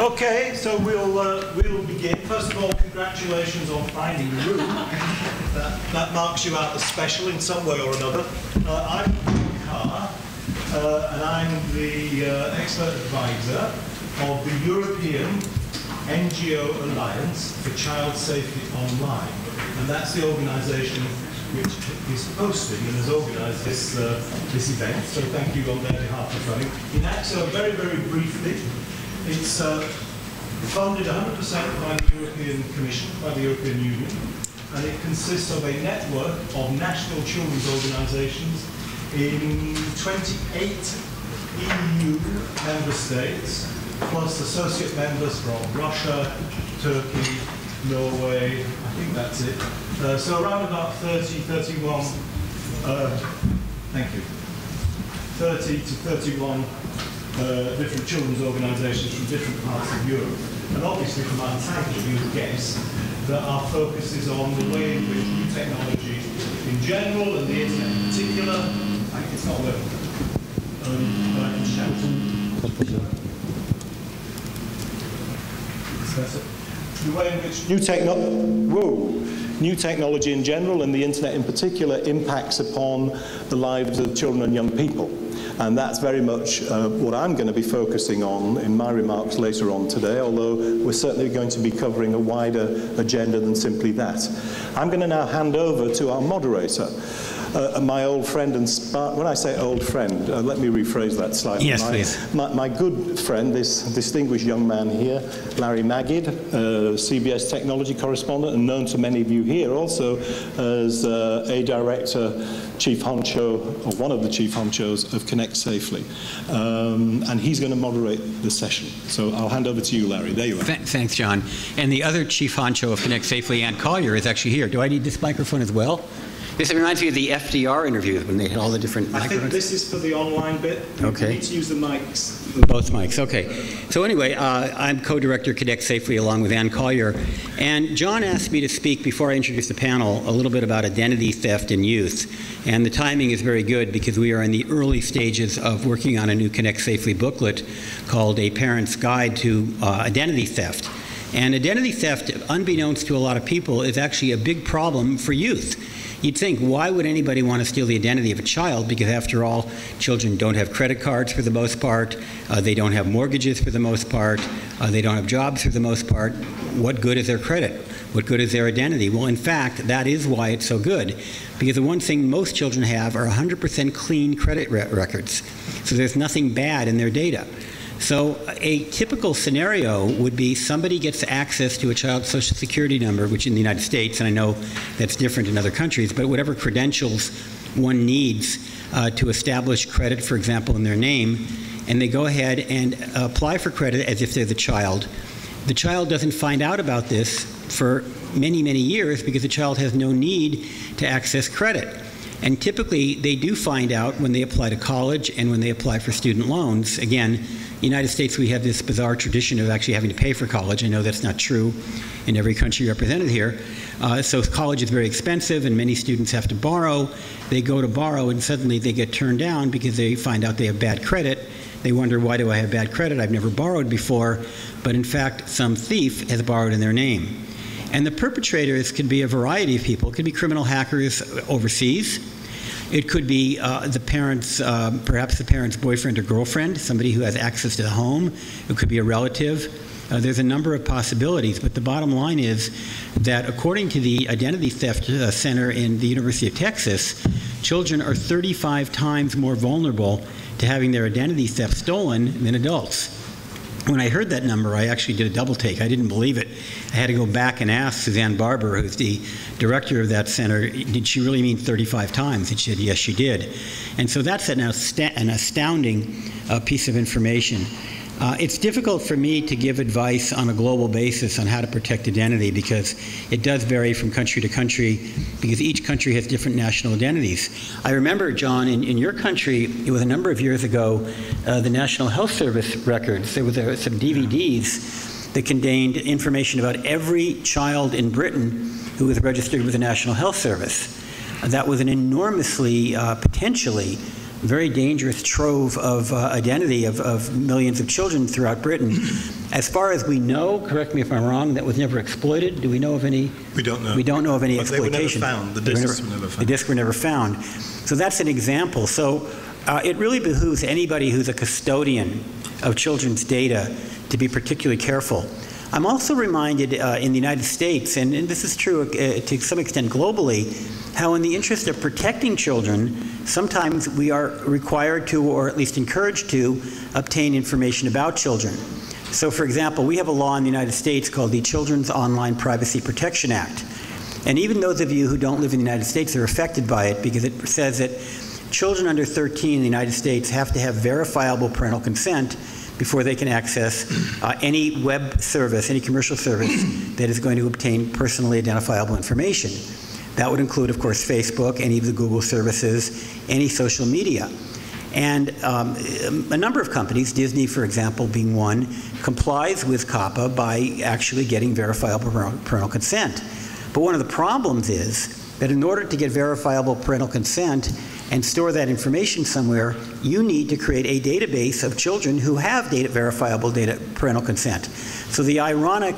Okay, so we'll begin. First of all, congratulations on finding the room. That marks you out as special in some way or another. I'm Carr, and I'm the expert advisor of the European NGO Alliance for Child Safety Online, and that's the organisation which is hosting and has organised this event. So thank you on their behalf for coming. In AXO, very, very briefly, it's funded 100% by the European Commission, by the European Union, and it consists of a network of national children's organisations in 28 EU member states, plus associate members from Russia, Turkey, Norway, I think that's it. So around about 30 to 31 different children's organisations from different parts of Europe. And obviously from our title, you would guess that our focus is on the way in which new technology in general and the internet in particular, it's not working, but I can shout. That's it. The way in which new technology in general and the internet in particular impacts upon the lives of children and young people. And that's very much what I'm going to be focusing on in my remarks later on today, although we're certainly going to be covering a wider agenda than simply that. I'm going to now hand over to our moderator, my old friend and when I say old friend, let me rephrase that slightly. Yes, please. My good friend, this distinguished young man here, Larry Magid, CBS technology correspondent, and known to many of you here also as a director, chief honcho, or one of the chief honchos of Connect Safely. And he's going to moderate the session. So I'll hand over to you, Larry. There you are. Thanks, John. And the other chief honcho of Connect Safely, Ann Collier, is actually here. Do I need this microphone as well? This reminds me of the FDR interview when they had all the different microphones. I think this is for the online bit. Okay. You need to use the mics. Both mics, okay. So anyway, I'm co-director Connect Safely along with Ann Collier. And John asked me to speak before I introduce the panel a little bit about identity theft in youth. And the timing is very good because we are in the early stages of working on a new Connect Safely booklet called A Parent's Guide to Identity Theft. And identity theft, unbeknownst to a lot of people, is actually a big problem for youth. You'd think, why would anybody want to steal the identity of a child? Because after all, children don't have credit cards for the most part. They don't have mortgages for the most part. They don't have jobs for the most part. What good is their credit? What good is their identity? Well, in fact, that is why it's so good. Because the one thing most children have are 100% clean credit records. So there's nothing bad in their data. So a typical scenario would be somebody gets access to a child's social security number, which in the United States, and I know that's different in other countries, but whatever credentials one needs to establish credit, for example, in their name, and they go ahead and apply for credit as if they're the child. The child doesn't find out about this for many, many years because the child has no need to access credit. And typically, they do find out when they apply to college and when they apply for student loans. Again, in the United States, we have this bizarre tradition of actually having to pay for college. I know that's not true in every country represented here. So college is very expensive, and many students have to borrow. They go to borrow, and suddenly they get turned down because they find out they have bad credit. They wonder, why do I have bad credit? I've never borrowed before. But in fact, some thief has borrowed in their name. And the perpetrators could be a variety of people. It could be criminal hackers overseas. It could be the parents, perhaps the parent's boyfriend or girlfriend, somebody who has access to the home. It could be a relative. There's a number of possibilities, but the bottom line is that according to the Identity Theft Center in the University of Texas, children are 35 times more vulnerable to having their identity theft stolen than adults. When I heard that number, I actually did a double take. I didn't believe it. I had to go back and ask Suzanne Barber, who's the director of that center, did she really mean 35 times? And she said, yes, she did. And so that's an astounding piece of information. It's difficult for me to give advice on a global basis on how to protect identity because it does vary from country to country because each country has different national identities. I remember, John, in your country, it was a number of years ago, the National Health Service records, there was some DVDs that contained information about every child in Britain who was registered with the National Health Service. That was an enormously, potentially, very dangerous trove of identity of millions of children throughout Britain. As far as we know, correct me if I'm wrong, that was never exploited. Do we know of any? We don't know. We don't know of any exploitation. They were never found. The discs were never found. The discs were never found. So that's an example. So it really behooves anybody who's a custodian of children's data to be particularly careful. I'm also reminded in the United States, and this is true to some extent globally, how in the interest of protecting children, sometimes we are required to, or at least encouraged to, obtain information about children. So for example, we have a law in the United States called the Children's Online Privacy Protection Act. And even those of you who don't live in the United States are affected by it because it says that children under 13 in the United States have to have verifiable parental consent before they can access any web service, any commercial service that is going to obtain personally identifiable information. That would include, of course, Facebook, any of the Google services, any social media. And a number of companies, Disney, for example, being one, complies with COPPA by actually getting verifiable parental consent. But one of the problems is that in order to get verifiable parental consent and store that information somewhere, you need to create a database of children who have verifiable parental consent. So the ironic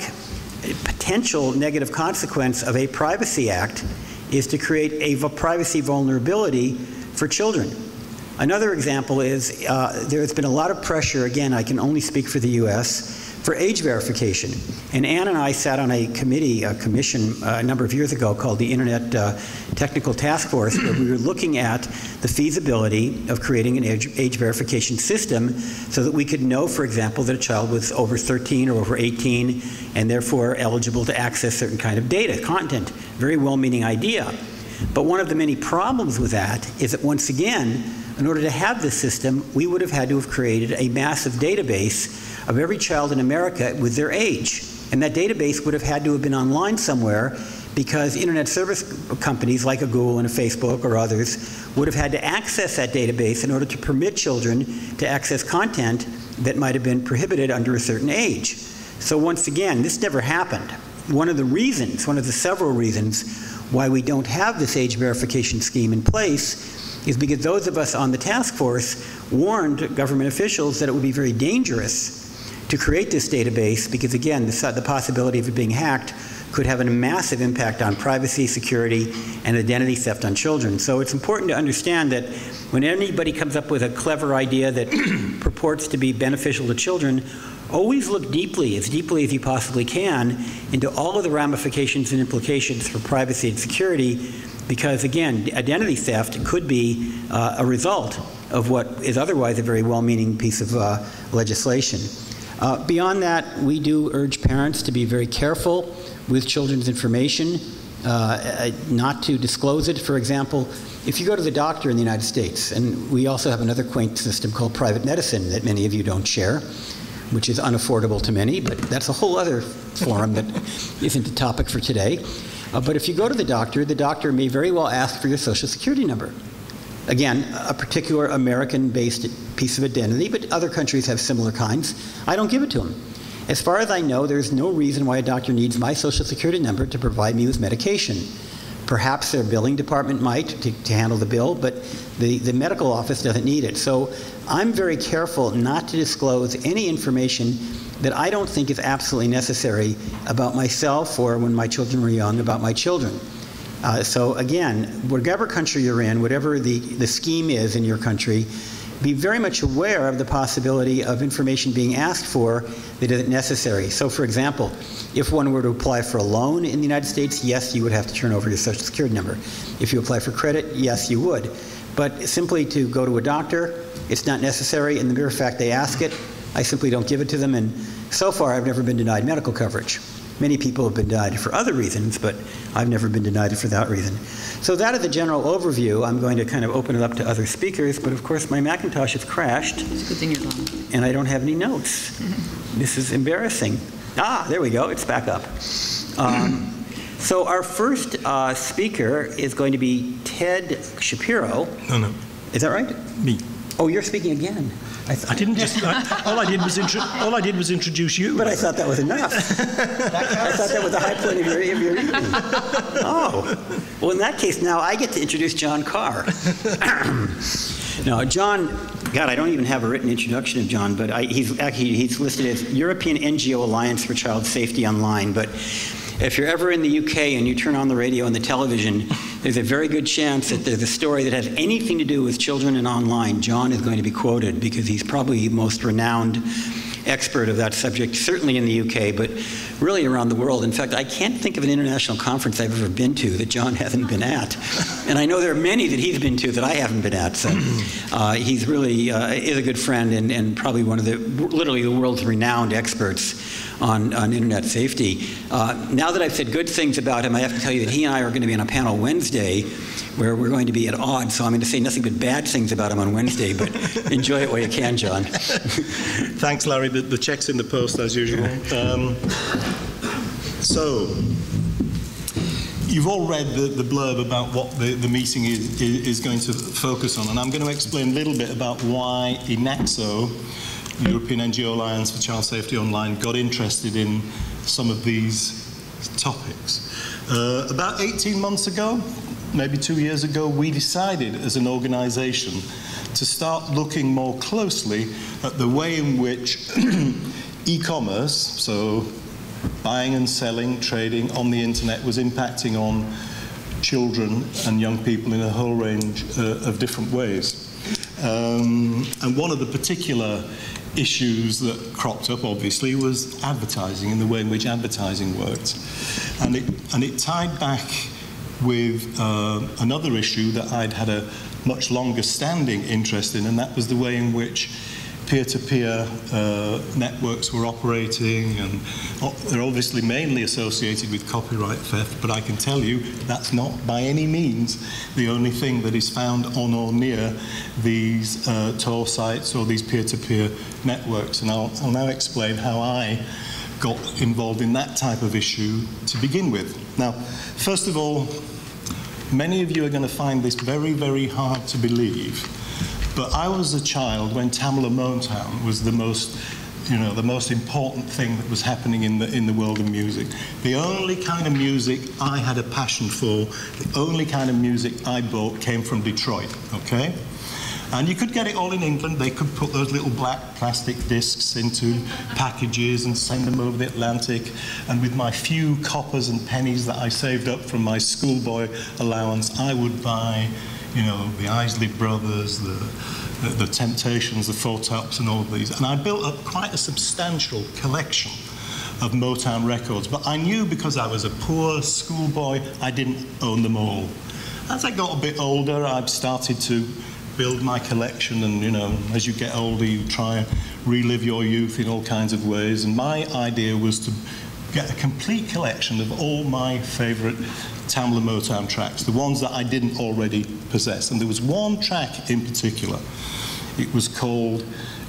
potential negative consequence of a Privacy Act is to create a privacy vulnerability for children. Another example is there's been a lot of pressure, again, I can only speak for the US, for age verification. And Ann and I sat on a commission a number of years ago called the Internet Technical Task Force, where we were looking at the feasibility of creating an age verification system so that we could know, for example, that a child was over 13 or over 18 and therefore eligible to access certain kind of data, content. Very well-meaning idea. But one of the many problems with that is that, once again, in order to have this system, we would have had to have created a massive database of every child in America with their age. And that database would have had to have been online somewhere because internet service companies like a Google and a Facebook or others would have had to access that database in order to permit children to access content that might have been prohibited under a certain age. So once again, this never happened. One of the several reasons why we don't have this age verification scheme in place is because those of us on the task force warned government officials that it would be very dangerous to create this database because, again, the possibility of it being hacked could have a massive impact on privacy, security, and identity theft on children. So it's important to understand that when anybody comes up with a clever idea that purports to be beneficial to children, always look deeply as you possibly can, into all of the ramifications and implications for privacy and security, because, again, identity theft could be a result of what is otherwise a very well-meaning piece of legislation. Beyond that, we do urge parents to be very careful with children's information, not to disclose it. For example, if you go to the doctor in the United States, and we also have another quaint system called private medicine that many of you don't share, which is unaffordable to many, but that's a whole other forum that isn't the topic for today. But if you go to the doctor may very well ask for your Social Security number. Again, a particular American-based piece of identity, but other countries have similar kinds. I don't give it to them. As far as I know, there's no reason why a doctor needs my Social Security number to provide me with medication. Perhaps their billing department might to handle the bill, but the medical office doesn't need it. So I'm very careful not to disclose any information that I don't think is absolutely necessary about myself or, when my children were young, about my children. So again, whatever country you're in, whatever the scheme is in your country, be very much aware of the possibility of information being asked for that isn't necessary. So for example, if one were to apply for a loan in the United States, yes, you would have to turn over your Social Security number. If you apply for credit, yes, you would. But simply to go to a doctor, it's not necessary, and the mere fact they ask it, I simply don't give it to them, and so far I've never been denied medical coverage. Many people have been denied for other reasons, but I've never been denied it for that reason. So that is a general overview. I'm going to kind of open it up to other speakers, but of course my Macintosh has crashed. It's a good thing you're gone. And I don't have any notes. This is embarrassing. Ah, there we go, it's back up. So our first speaker is going to be Ted Shapiro. No. Is that right? Me. Oh, you're speaking again. I didn't just. All I did was introduce you. But I thought that was enough. I thought that was the high point of your evening. Oh, well, in that case, now I get to introduce John Carr. No, John, God, I don't even have a written introduction of John, but he's listed as European NGO Alliance for Child Safety Online. But if you're ever in the UK and you turn on the radio and the television, there's a very good chance that there's a story that has anything to do with children and online. John is going to be quoted because he's probably the most renowned expert of that subject, certainly in the UK, but really around the world. In fact, I can't think of an international conference I've ever been to that John hasn't been at. And I know there are many that he's been to that I haven't been at. So he's really is a good friend and probably one of the, literally the world's renowned experts on internet safety. Now that I've said good things about him, I have to tell you that he and I are going to be on a panel Wednesday where we're going to be at odds. So I'm going to say nothing but bad things about him on Wednesday, but enjoy it while you can, John. Thanks, Larry. The check's in the post, as usual. So, you've all read the blurb about what the meeting is going to focus on, and I'm going to explain a little bit about why ENACSO, the European NGO Alliance for Child Safety Online, got interested in some of these topics. About 18 months ago, maybe 2 years ago, we decided as an organization to start looking more closely at the way in which e-commerce, so buying and selling, trading on the internet, was impacting on children and young people in a whole range of different ways. And one of the particular issues that cropped up, obviously, was advertising and the way in which advertising worked. And it tied back with another issue that I'd had a much longer standing interest in, and that was the way in which peer-to-peer networks were operating, and they're obviously mainly associated with copyright theft, but I can tell you that's not by any means the only thing that is found on or near these Tor sites or these peer-to-peer networks. And I'll now explain how I got involved in that type of issue to begin with. Now, first of all, many of you are going to find this very, very hard to believe, but I was a child when Tamla Motown was the most important thing that was happening in the world of music. The only kind of music I had a passion for, the only kind of music I bought came from Detroit, okay? And you could get it all in England. They could put those little black plastic discs into packages and send them over the Atlantic. And with my few coppers and pennies that I saved up from my schoolboy allowance, I would buy, you know, the Isley Brothers, the Temptations, the Four Tops, and all of these. And I built up quite a substantial collection of Motown records. But I knew because I was a poor schoolboy, I didn't own them all. As I got a bit older, I started to build my collection, and, you know, as you get older, you try and relive your youth in all kinds of ways. And my idea was to get a complete collection of all my favorite Tamla Motown tracks, the ones that I didn't already possess. And there was one track in particular. It was called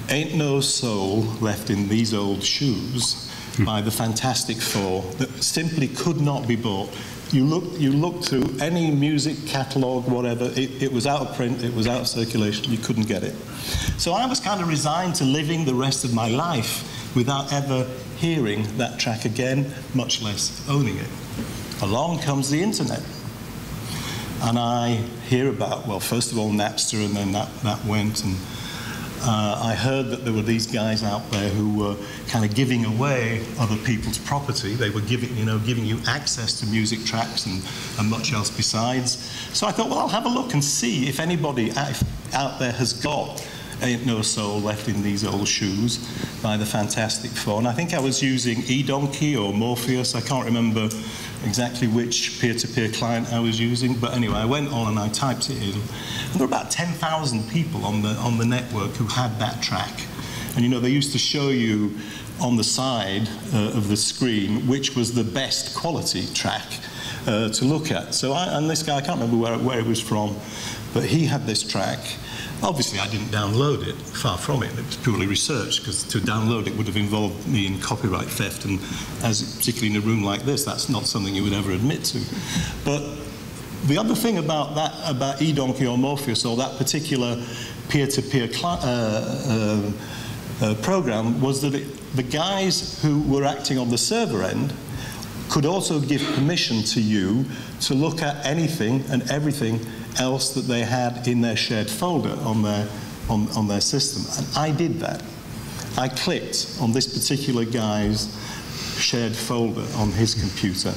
Ain't No Soul Left in These Old Shoes by the Fantastic Four, that simply could not be bought. You look through any music catalogue, whatever, it was out of print, it was out of circulation, you couldn't get it. So I was kind of resigned to living the rest of my life without ever hearing that track again, much less owning it. Along comes the internet. And I hear about, well, first of all, Napster, and then that went, and I heard that there were these guys out there who were kind of giving away other people's property. They were giving you access to music tracks and much else besides. So I thought, well, I'll have a look and see if anybody out there has got Ain't No Soul Left in These Old Shoes by the Fantastic Four. And I think I was using eDonkey or Morpheus. I can't remember exactly which peer-to-peer client I was using, but anyway, I went on and I typed it in, and there were about 10,000 people on the network who had that track. And you know, they used to show you on the side of the screen which was the best quality track to look at. So and this guy, I can't remember where it was from, but he had this track. Obviously, I didn't download it, far from it. It was purely research, because to download it would have involved me in copyright theft, and particularly in a room like this, that's not something you would ever admit to. But the other thing about eDonkey or Morpheus, or that particular peer-to-peer program, was that the guys who were acting on the server end could also give permission to you to look at anything and everything else that they had in their shared folder on their system. And I did that. I clicked on this particular guy's shared folder on his computer.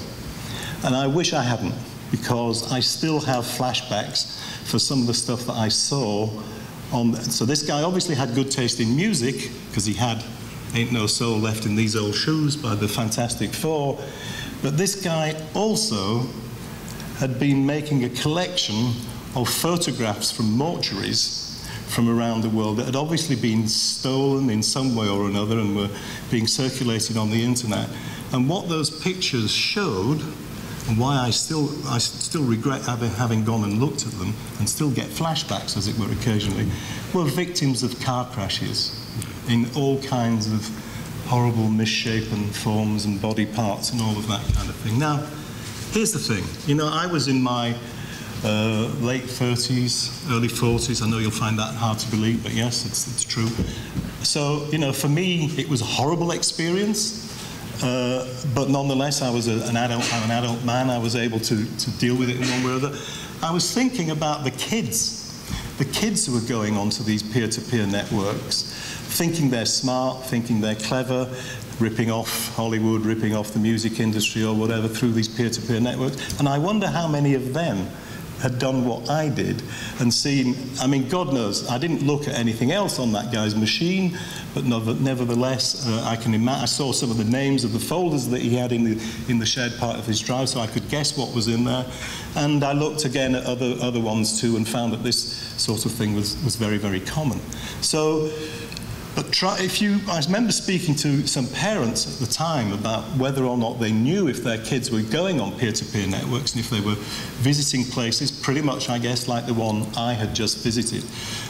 And I wish I hadn't, because I still have flashbacks for some of the stuff that I saw on. So this guy obviously had good taste in music, because he had Ain't No Soul Left in These Old Shoes by the Fantastic Four. But this guy also had been making a collection of photographs from mortuaries from around the world that had obviously been stolen in some way or another and were being circulated on the internet. And what those pictures showed, and why I still regret having gone and looked at them and still get flashbacks, as it were, occasionally, were victims of car crashes in all kinds of horrible misshapen forms and body parts and all of that kind of thing. Now, here's the thing. You know, I was in my late 30s, early 40s. I know you'll find that hard to believe, but yes, it's true. So, you know, for me, it was a horrible experience. But nonetheless, I was I'm an adult man. I was able to deal with it in one way or other. I was thinking about the kids who were going onto these peer-to-peer networks, thinking they're smart, thinking they're clever, ripping off Hollywood, ripping off the music industry or whatever through these peer-to-peer networks. And I wonder how many of them had done what I did and seen. I mean, God knows, I didn't look at anything else on that guy's machine, but nevertheless, I can imagine. I saw some of the names of the folders that he had in the shared part of his drive, so I could guess what was in there. And I looked again at other ones too, and found that this sort of thing was very, very common. So. But I remember speaking to some parents at the time about whether or not they knew if their kids were going on peer-to-peer networks and if they were visiting places, pretty much, I guess, like the one I had just visited.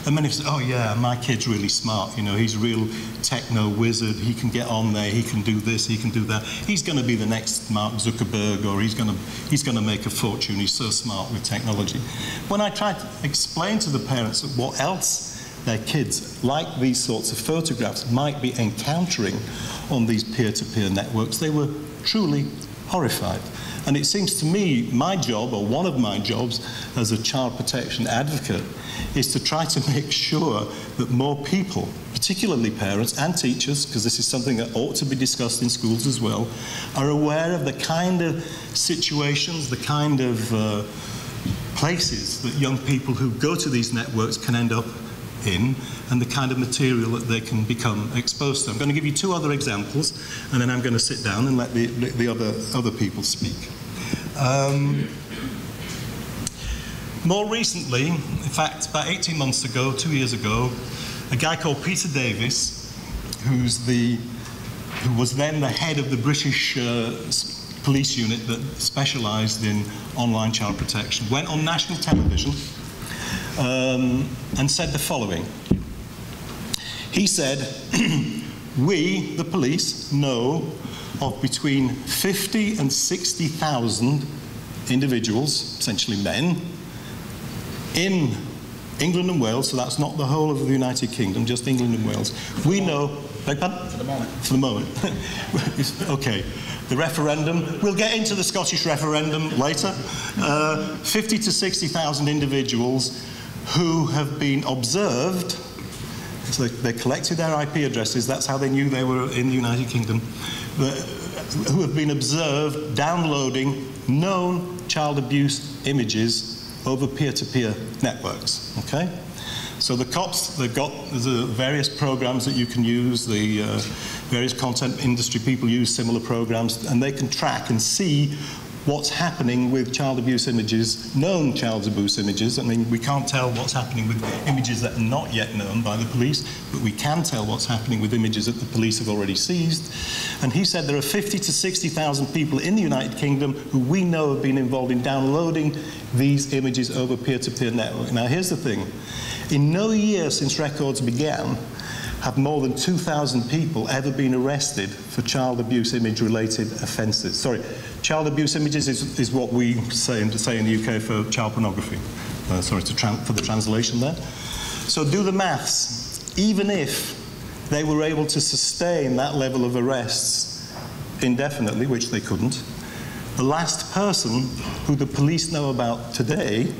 And many said, oh yeah, my kid's really smart, you know, he's a real techno wizard, he can get on there, he can do this, he can do that. He's going to be the next Mark Zuckerberg, or he's going to make a fortune, he's so smart with technology. When I tried to explain to the parents that what else their kids, like these sorts of photographs, might be encountering on these peer-to-peer networks, they were truly horrified. And it seems to me, my job, or one of my jobs as a child protection advocate, is to try to make sure that more people, particularly parents and teachers, because this is something that ought to be discussed in schools as well, are aware of the kind of situations, the kind of places that young people who go to these networks can end up in, and the kind of material that they can become exposed to. I'm going to give you two other examples, and then I'm going to sit down and let the other people speak. More recently, in fact, about 18 months ago, 2 years ago, a guy called Peter Davis, who was then the head of the British police unit that specialised in online child protection, went on national television and said the following. He said, we, the police, know of between 50 and 60,000 individuals, essentially men, in England and Wales, so that's not the whole of the United Kingdom, just England and Wales. We know... For the moment. For the moment. Okay. The referendum, we'll get into the Scottish referendum later. 50 to 60,000 individuals who have been observed, so they collected their IP addresses, that's how they knew they were in the United Kingdom, who have been observed downloading known child abuse images over peer-to-peer networks, okay? So the cops, there's various programs that you can use, the various content industry people use similar programs, and they can track and see what's happening with child abuse images, known child abuse images. I mean, we can't tell what's happening with images that are not yet known by the police, but we can tell what's happening with images that the police have already seized. And he said there are 50 to 60,000 people in the United Kingdom who we know have been involved in downloading these images over peer-to-peer network. Now, here's the thing. In no year since records began have more than 2,000 people ever been arrested for child abuse image-related offences. Sorry, child abuse images is what we say in the UK for child pornography. Sorry for the translation there. So do the maths. Even if they were able to sustain that level of arrests indefinitely, which they couldn't, the last person who the police know about today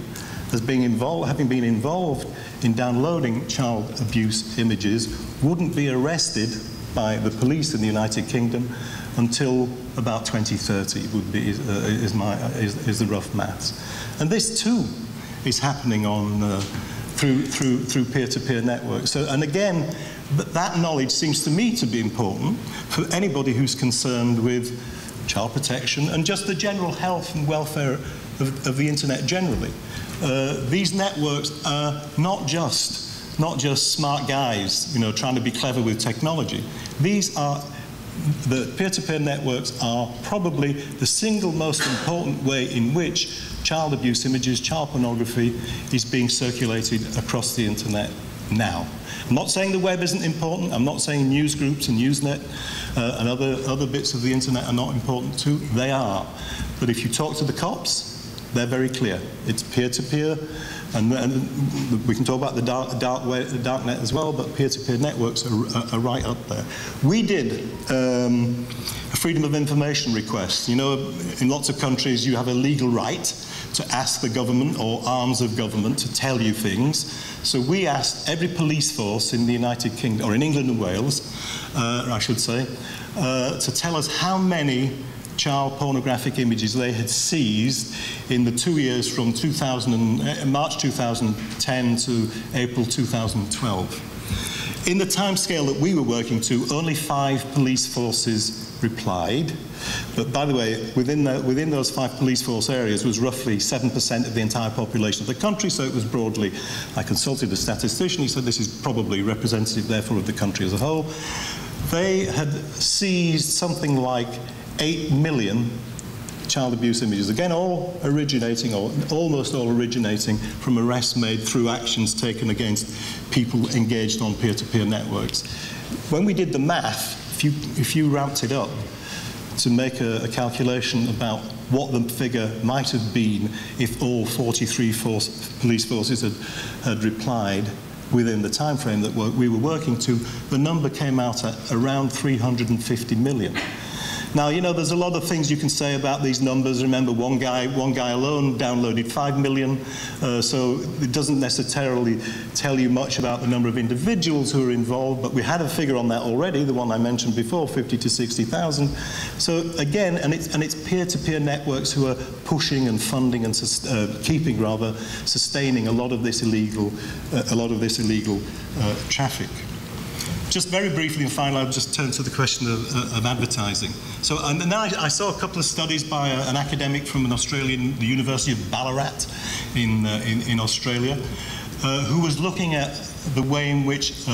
as having been involved in downloading child abuse images, wouldn't be arrested by the police in the United Kingdom until about 2030 would be is the rough maths. And this too is happening on through peer-to-peer networks. So, and again, that knowledge seems to me to be important for anybody who's concerned with child protection and just the general health and welfare of the internet generally. These networks are not just smart guys, you know, trying to be clever with technology. The peer-to-peer networks are probably the single most important way in which child abuse images, child pornography is being circulated across the internet now. I'm not saying the web isn't important. I'm not saying news groups and Usenet and other bits of the internet are not important too. They are. But if you talk to the cops, they're very clear. It's peer-to-peer, and we can talk about the dark net as well, but peer-to-peer networks are right up there. We did a freedom of information request. You know, in lots of countries you have a legal right to ask the government or arms of government to tell you things. So we asked every police force in the United Kingdom, or in England and Wales, I should say, to tell us how many child pornographic images they had seized in the 2 years from March 2010 to April 2012. In the timescale that we were working to, only 5 police forces replied. But by the way, within those 5 police force areas was roughly 7% of the entire population of the country, so it was broadly, I consulted a statistician, he said this is probably representative therefore of the country as a whole. They had seized something like 8 million child abuse images, again all originating, or almost all originating from arrests made through actions taken against people engaged on peer-to-peer networks. When we did the math, if you ramped it up to make a calculation about what the figure might have been if all 43 police forces had replied within the time frame that we were working to, the number came out at around 350 million. Now, you know, there's a lot of things you can say about these numbers. Remember, one guy alone downloaded 5 million, so it doesn't necessarily tell you much about the number of individuals who are involved, but we had a figure on that already, the one I mentioned before, 50 to 60,000. So again, and it's peer-to-peer networks who are pushing and funding and sustaining a lot of this illegal traffic. Just very briefly, and finally, I'll just turn to the question of advertising. So, and then I saw a couple of studies by an academic from the University of Ballarat in Australia, who was looking at the way in which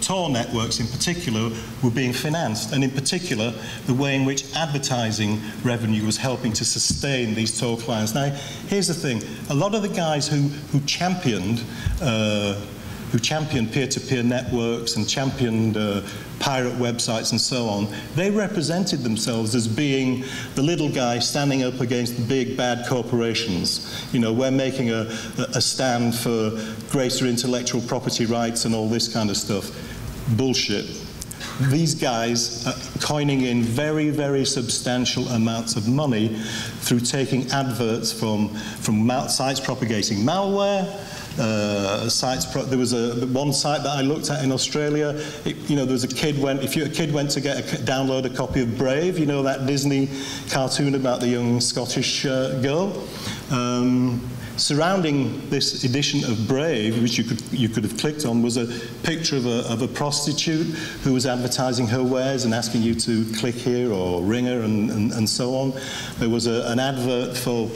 Tor networks in particular were being financed, and in particular, the way in which advertising revenue was helping to sustain these Tor clients. Now, here's the thing. A lot of the guys who championed peer-to-peer networks and championed pirate websites and so on, they represented themselves as being the little guy standing up against the big bad corporations. You know, we're making a stand for greater intellectual property rights and all this kind of stuff. Bullshit. These guys are coining in very, very substantial amounts of money through taking adverts from sites propagating malware, there was one site that I looked at in Australia. You know, there was a kid if a kid went to download a copy of Brave, you know, that Disney cartoon about the young Scottish girl. Surrounding this edition of Brave, which you could have clicked on, was a picture of a prostitute who was advertising her wares and asking you to click here or ring her and so on. There was an advert for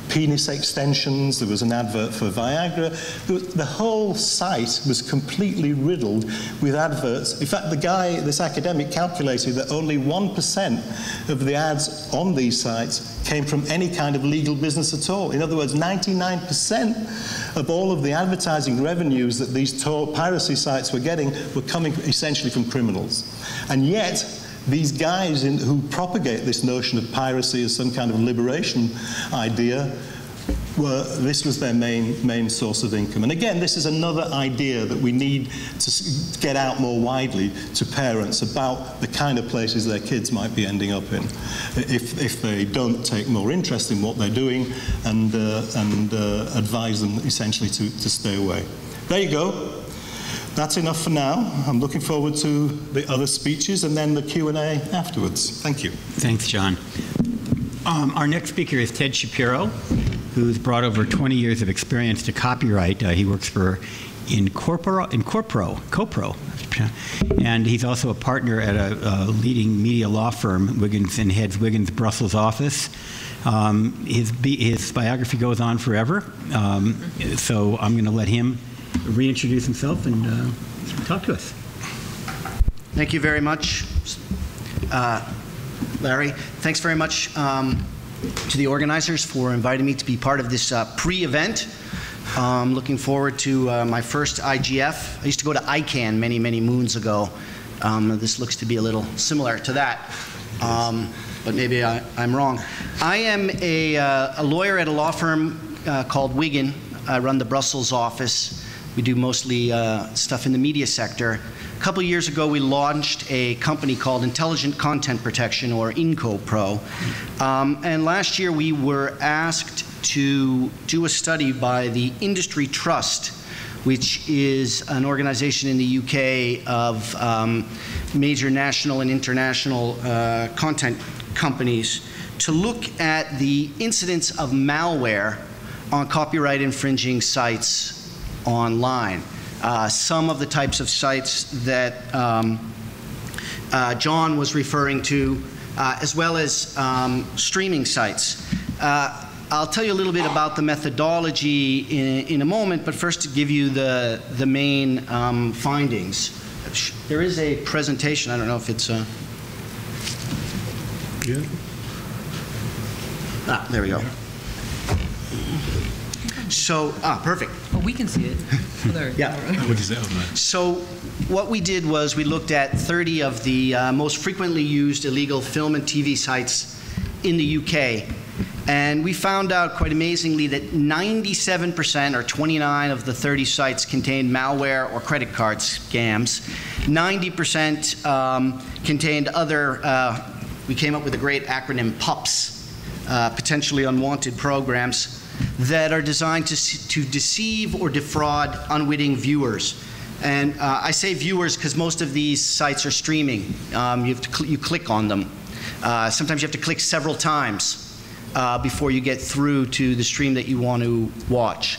penis extensions, there was an advert for Viagra. The whole site was completely riddled with adverts. In fact, this academic calculated that only 1% of the ads on these sites came from any kind of legal business at all. In other words, 99% of all of the advertising revenues that these piracy sites were getting were coming essentially from criminals. And yet, these guys who propagate this notion of piracy as some kind of liberation idea this was their main source of income. And again, this is another idea that we need to get out more widely to parents about the kind of places their kids might be ending up in if they don't take more interest in what they're doing and advise them essentially to stay away. There you go. That's enough for now. I'm looking forward to the other speeches and then the Q&A afterwards. Thank you. Thanks, John. Our next speaker is Ted Shapiro, who's brought over 20 years of experience to copyright. He works for CoPro, and he's also a partner at a leading media law firm, Wiggins, and heads Wiggins' Brussels office. His biography goes on forever, so I'm going to let him reintroduce himself and talk to us. Thank you very much, Larry. Thanks very much to the organizers for inviting me to be part of this pre-event. Looking forward to my first IGF. I used to go to ICANN many, many moons ago. This looks to be a little similar to that, but maybe I'm wrong. I am a lawyer at a law firm called Wiggin. I run the Brussels office. We do mostly stuff in the media sector. A couple of years ago, we launched a company called Intelligent Content Protection, or IncoPro. And last year, we were asked to do a study by the Industry Trust, which is an organization in the UK of major national and international content companies, to look at the incidence of malware on copyright infringing sites online. Some of the types of sites that John was referring to, as well as streaming sites. I'll tell you a little bit about the methodology in a moment, but first to give you the main findings. There is a presentation. I don't know if it's Yeah. There we go. So, perfect. Oh, we can see it. Oh, there. Yeah. What is that on there? So what we did was we looked at 30 of the most frequently used illegal film and TV sites in the UK. And we found out quite amazingly that 97%, or 29 of the 30 sites, contained malware or credit card scams. 90% contained other, we came up with a great acronym, PUPs, potentially unwanted programs, that are designed to deceive or defraud unwitting viewers. And I say viewers because most of these sites are streaming. You click on them. Sometimes you have to click several times before you get through to the stream that you want to watch.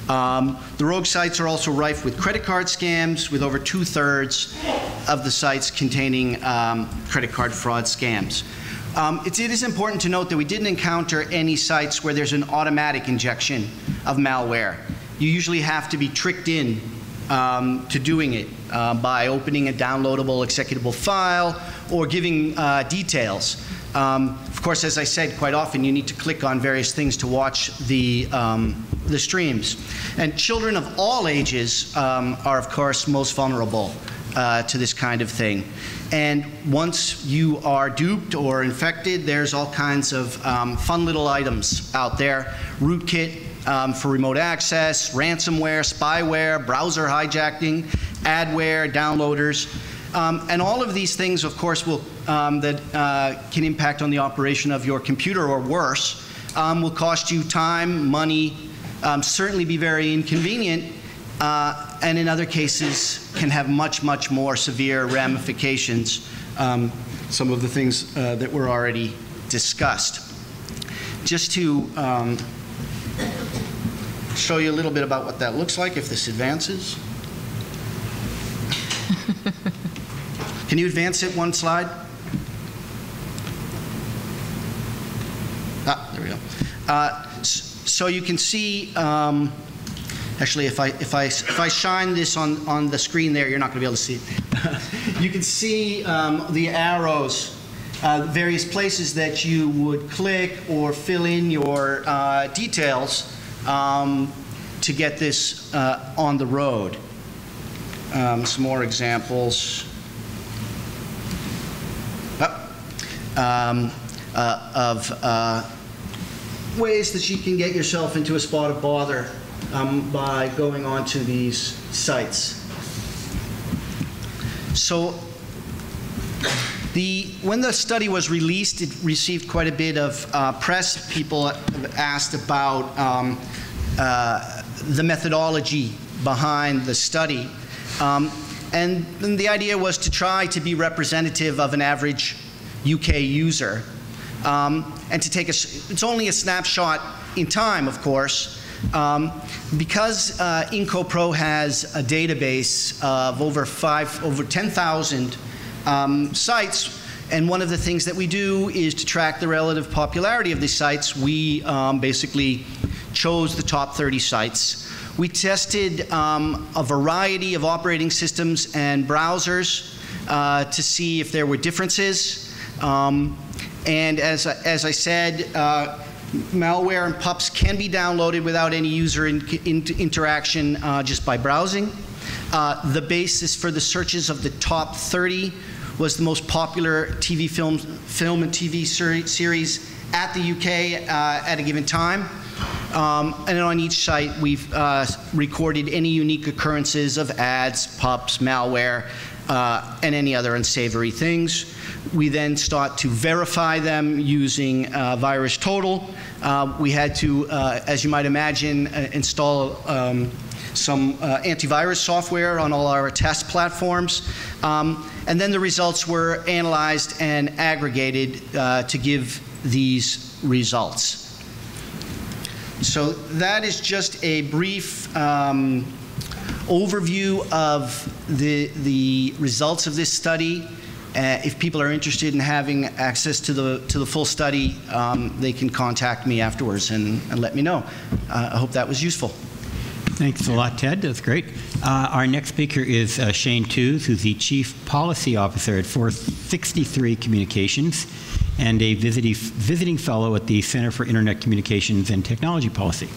The rogue sites are also rife with credit card scams, with over 2/3 of the sites containing credit card fraud scams. It is important to note that we didn't encounter any sites where there's an automatic injection of malware. You usually have to be tricked in to doing it by opening a downloadable executable file or giving details. Of course, as I said, quite often you need to click on various things to watch the streams. And children of all ages are, of course, most vulnerable to this kind of thing. And once you are duped or infected, there's all kinds of fun little items out there. Rootkit for remote access, ransomware, spyware, browser hijacking, adware, downloaders. And all of these things, of course, will, that can impact on the operation of your computer, or worse, will cost you time, money, certainly be very inconvenient, and in other cases can have much, much more severe ramifications, some of the things that were already discussed. Just to show you a little bit about what that looks like, if this advances. Can you advance it one slide? There we go. So you can see, actually, if I shine this on the screen there, you're not going to be able to see it. You can see the arrows, various places that you would click or fill in your details to get this on the road. Some more examples ways that you can get yourself into a spot of bother by going onto these sites. So when the study was released, it received quite a bit of press. People asked about the methodology behind the study. And the idea was to try to be representative of an average UK user. And to take it's only a snapshot in time, of course. Because IncoPro has a database of over 10,000 sites, and one of the things that we do is to track the relative popularity of these sites, we basically chose the top 30 sites. We tested a variety of operating systems and browsers to see if there were differences. And as I said, malware and pups can be downloaded without any user interaction just by browsing. The basis for the searches of the top 30 was the most popular TV film and TV series at the UK at a given time. And on each site, we've recorded any unique occurrences of ads, pups, malware, and any other unsavory things. We then start to verify them using VirusTotal. We had to, as you might imagine, install some antivirus software on all our test platforms. And then the results were analyzed and aggregated to give these results. So that is just a brief overview of the results of this study. If people are interested in having access to the full study, they can contact me afterwards and let me know. I hope that was useful. Thanks a lot, Ted. That's great. Our next speaker is Shane Tews, who's the Chief Policy Officer at 463 Communications and a visiting fellow at the Center for Internet Communications and Technology Policy.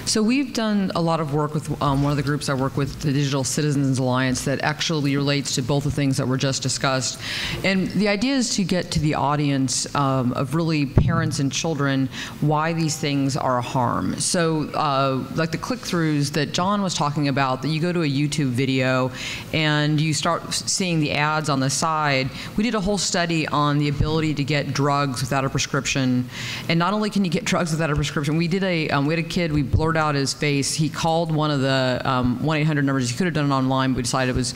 So we've done a lot of work with one of the groups I work with, the Digital Citizens Alliance, that actually relates to both the things that were just discussed. And the idea is to get to the audience of really parents and children why these things are a harm. So like the click-throughs that John was talking about, that you go to a YouTube video and you start seeing the ads on the side. We did a whole study on the ability to get drugs without a prescription. And not only can you get drugs without a prescription, we had a kid, we blurred out his face. He called one of the 1-800 numbers. He could have done it online, but we decided so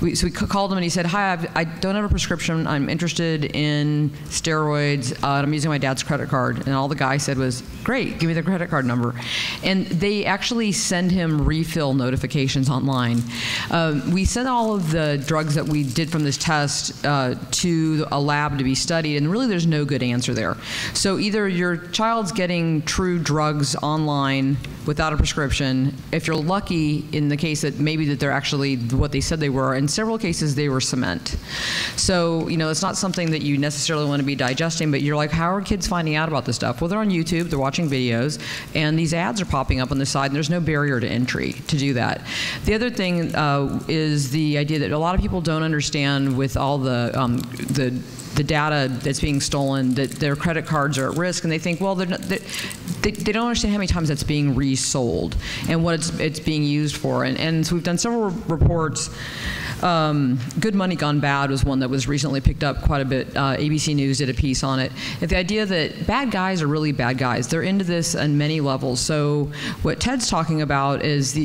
we called him and he said, "Hi, I don't have a prescription. I'm interested in steroids. I'm using my dad's credit card." And all the guy said was, "Great, give me the credit card number." And they actually send him refill notifications online. We sent all of the drugs that we did from this test to a lab to be studied, and really there's no good answer there. So either your child's getting true drugs online without a prescription. If you're lucky, in the case that maybe that they're actually what they said they were, in several cases they were cement. So, you know, it's not something that you necessarily want to be digesting, but you're like, how are kids finding out about this stuff? Well, they're on YouTube, they're watching videos, and these ads are popping up on the side, and there's no barrier to entry to do that. The other thing is the idea that a lot of people don't understand with all the data that's being stolen, that their credit cards are at risk, and they think, well, they don't understand how many times that's being resold and what it's being used for. And so we've done several reports. Good Money Gone Bad was one that was recently picked up quite a bit. ABC News did a piece on it. And the idea that bad guys are really bad guys. They're into this on many levels. So what Ted's talking about is,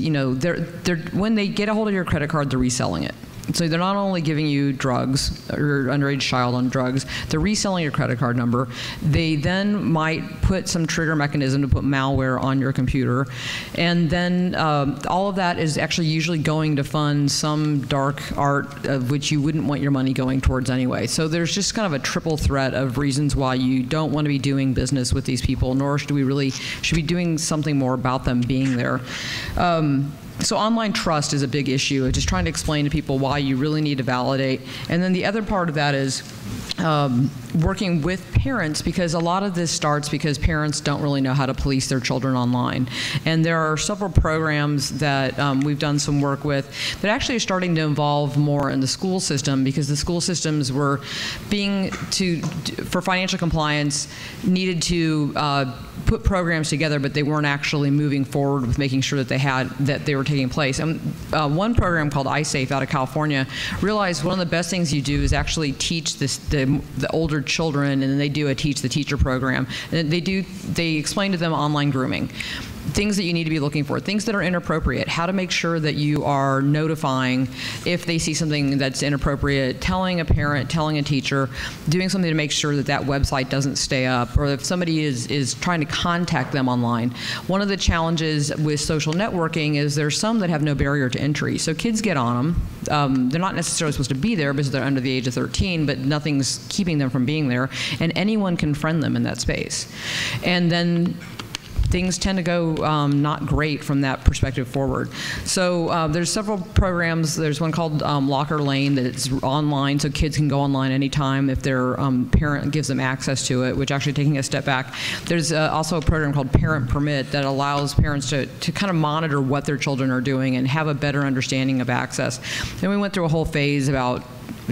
when they get a hold of your credit card, they're reselling it. So they're not only giving you drugs, or your underage child on drugs, they're reselling your credit card number. They then might put some trigger mechanism to put malware on your computer. And then all of that is actually usually going to fund some dark art of which you wouldn't want your money going towards anyway. So there's just kind of a triple threat of reasons why you don't want to be doing business with these people, nor should we be doing something more about them being there. So online trust is a big issue, just trying to explain to people why you really need to validate. And then the other part of that is working with parents, because a lot of this starts because parents don't really know how to police their children online. And there are several programs that we've done some work with that actually are starting to involve more in the school system, because the school systems were for financial compliance, needed to put programs together, but they weren't actually moving forward with making sure that they were taking place. And one program called iSafe out of California realized one of the best things you do is actually teach the older children, and then they do a Teach the Teacher program. And they explain to them online grooming. Things that you need to be looking for, things that are inappropriate, how to make sure that you are notifying if they see something that's inappropriate, telling a parent, telling a teacher, doing something to make sure that that website doesn't stay up, or if somebody is trying to contact them online. One of the challenges with social networking is there's some that have no barrier to entry. So kids get on them. They're not necessarily supposed to be there because they're under the age of 13, but nothing's keeping them from being there, and anyone can friend them in that space. And then things tend to go not great from that perspective forward. So there's several programs. There's one called Locker Lane that's online, so kids can go online anytime if their parent gives them access to it, which actually, taking a step back, there's also a program called Parent Permit that allows parents to kind of monitor what their children are doing and have a better understanding of access. And we went through a whole phase about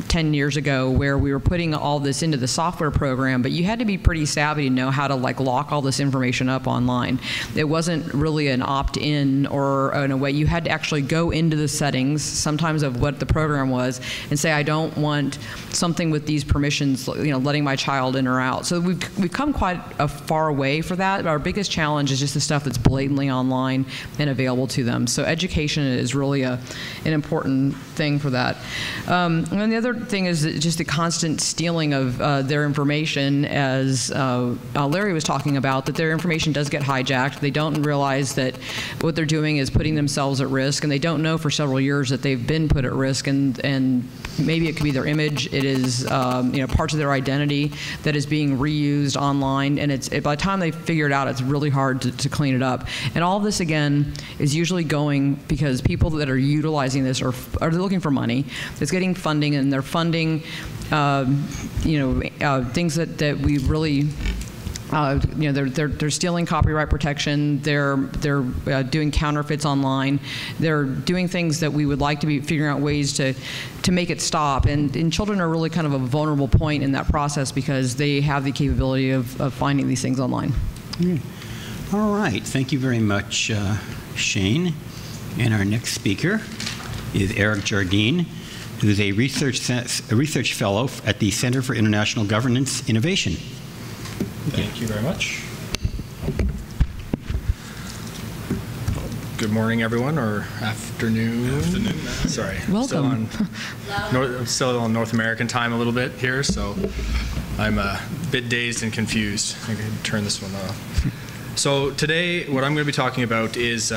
10 years ago where we were putting all this into the software program, but you had to be pretty savvy to know how to lock all this information up online. It wasn't really an opt-in, or in a way you had to actually go into the settings sometimes of what the program was and say, I don't want something with these permissions, letting my child in or out. So we've come quite a far away for that. Our biggest challenge is just the stuff that's blatantly online and available to them. So education is really an important thing for that. And then the other thing is just the constant stealing of their information, as Larry was talking about, that their information does get hijacked. They don't realize that what they're doing is putting themselves at risk, and they don't know for several years that they've been put at risk, and maybe it could be their image. It is parts of their identity that is being reused online, and by the time they figure it out, it's really hard to clean it up. And all of this, again, is usually going because people that are utilizing this are looking for money. It's getting funding, and they're funding things that we really they're stealing copyright protection. They're doing counterfeits online. They're doing things that we would like to be figuring out ways to make it stop. And children are really kind of a vulnerable point in that process because they have the capability of finding these things online. All right. Thank you very much, Shane. And our next speaker is Eric Jardine, who's a research fellow at the Center for International Governance Innovation. Thank you very much. Good morning, everyone, or afternoon. Afternoon. Sorry. Welcome. I'm still on North American time a little bit here, so I'm a bit dazed and confused. I can turn this one off. So today, what I'm going to be talking about is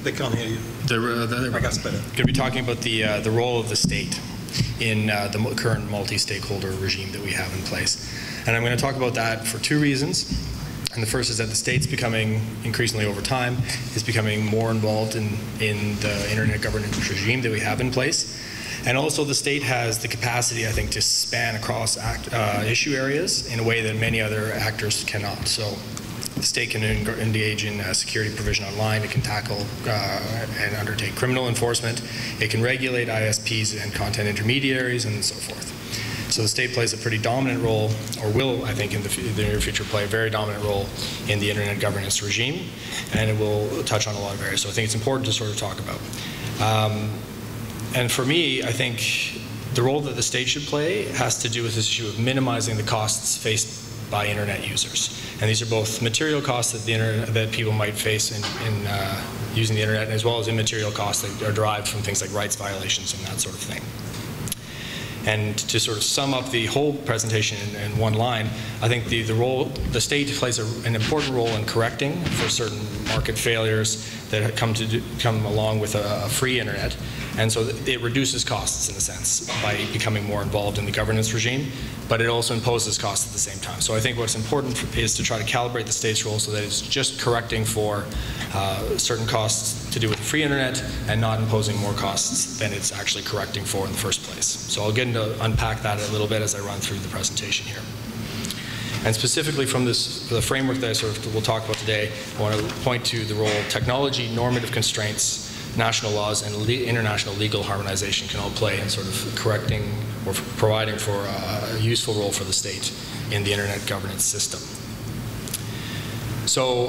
They can't hear you. I guess better. Going to be talking about the role of the state in the current multi-stakeholder regime that we have in place. And I'm going to talk about that for two reasons. And the first is that the state's becoming, increasingly over time, is becoming more involved in the internet governance regime that we have in place. And also the state has the capacity, I think, to span across issue areas in a way that many other actors cannot. So the state can engage in security provision online. It can tackle and undertake criminal enforcement. It can regulate ISPs and content intermediaries and so forth. So the state plays a pretty dominant role, or will, I think, in the near future play a very dominant role in the internet governance regime, and it will touch on a lot of areas. So I think it's important to sort of talk about. And for me, I think the role that the state should play has to do with this issue of minimizing the costs faced by internet users. And these are both material costs that people might face in using the internet, as well as immaterial costs that are derived from things like rights violations and that sort of thing. And to sort of sum up the whole presentation in one line, I think the state plays an important role in correcting for certain market failures that come along with a free internet. And so it reduces costs, in a sense, by becoming more involved in the governance regime, but it also imposes costs at the same time. So I think what's important is to try to calibrate the state's role so that it's just correcting for certain costs to do with the free internet and not imposing more costs than it's actually correcting for in the first place. So I'll get into unpack that a little bit as I run through the presentation here. And specifically from the framework that I sort of will talk about today, I want to point to the role technology, normative constraints, national laws, and international legal harmonization can all play in sort of correcting or providing for a useful role for the state in the internet governance system. So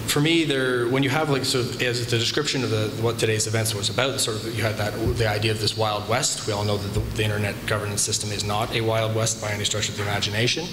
for me, when you have like sort of as the description of what today's events was about, sort of you had the idea of this Wild West. We all know that the internet governance system is not a Wild West by any stretch of the imagination.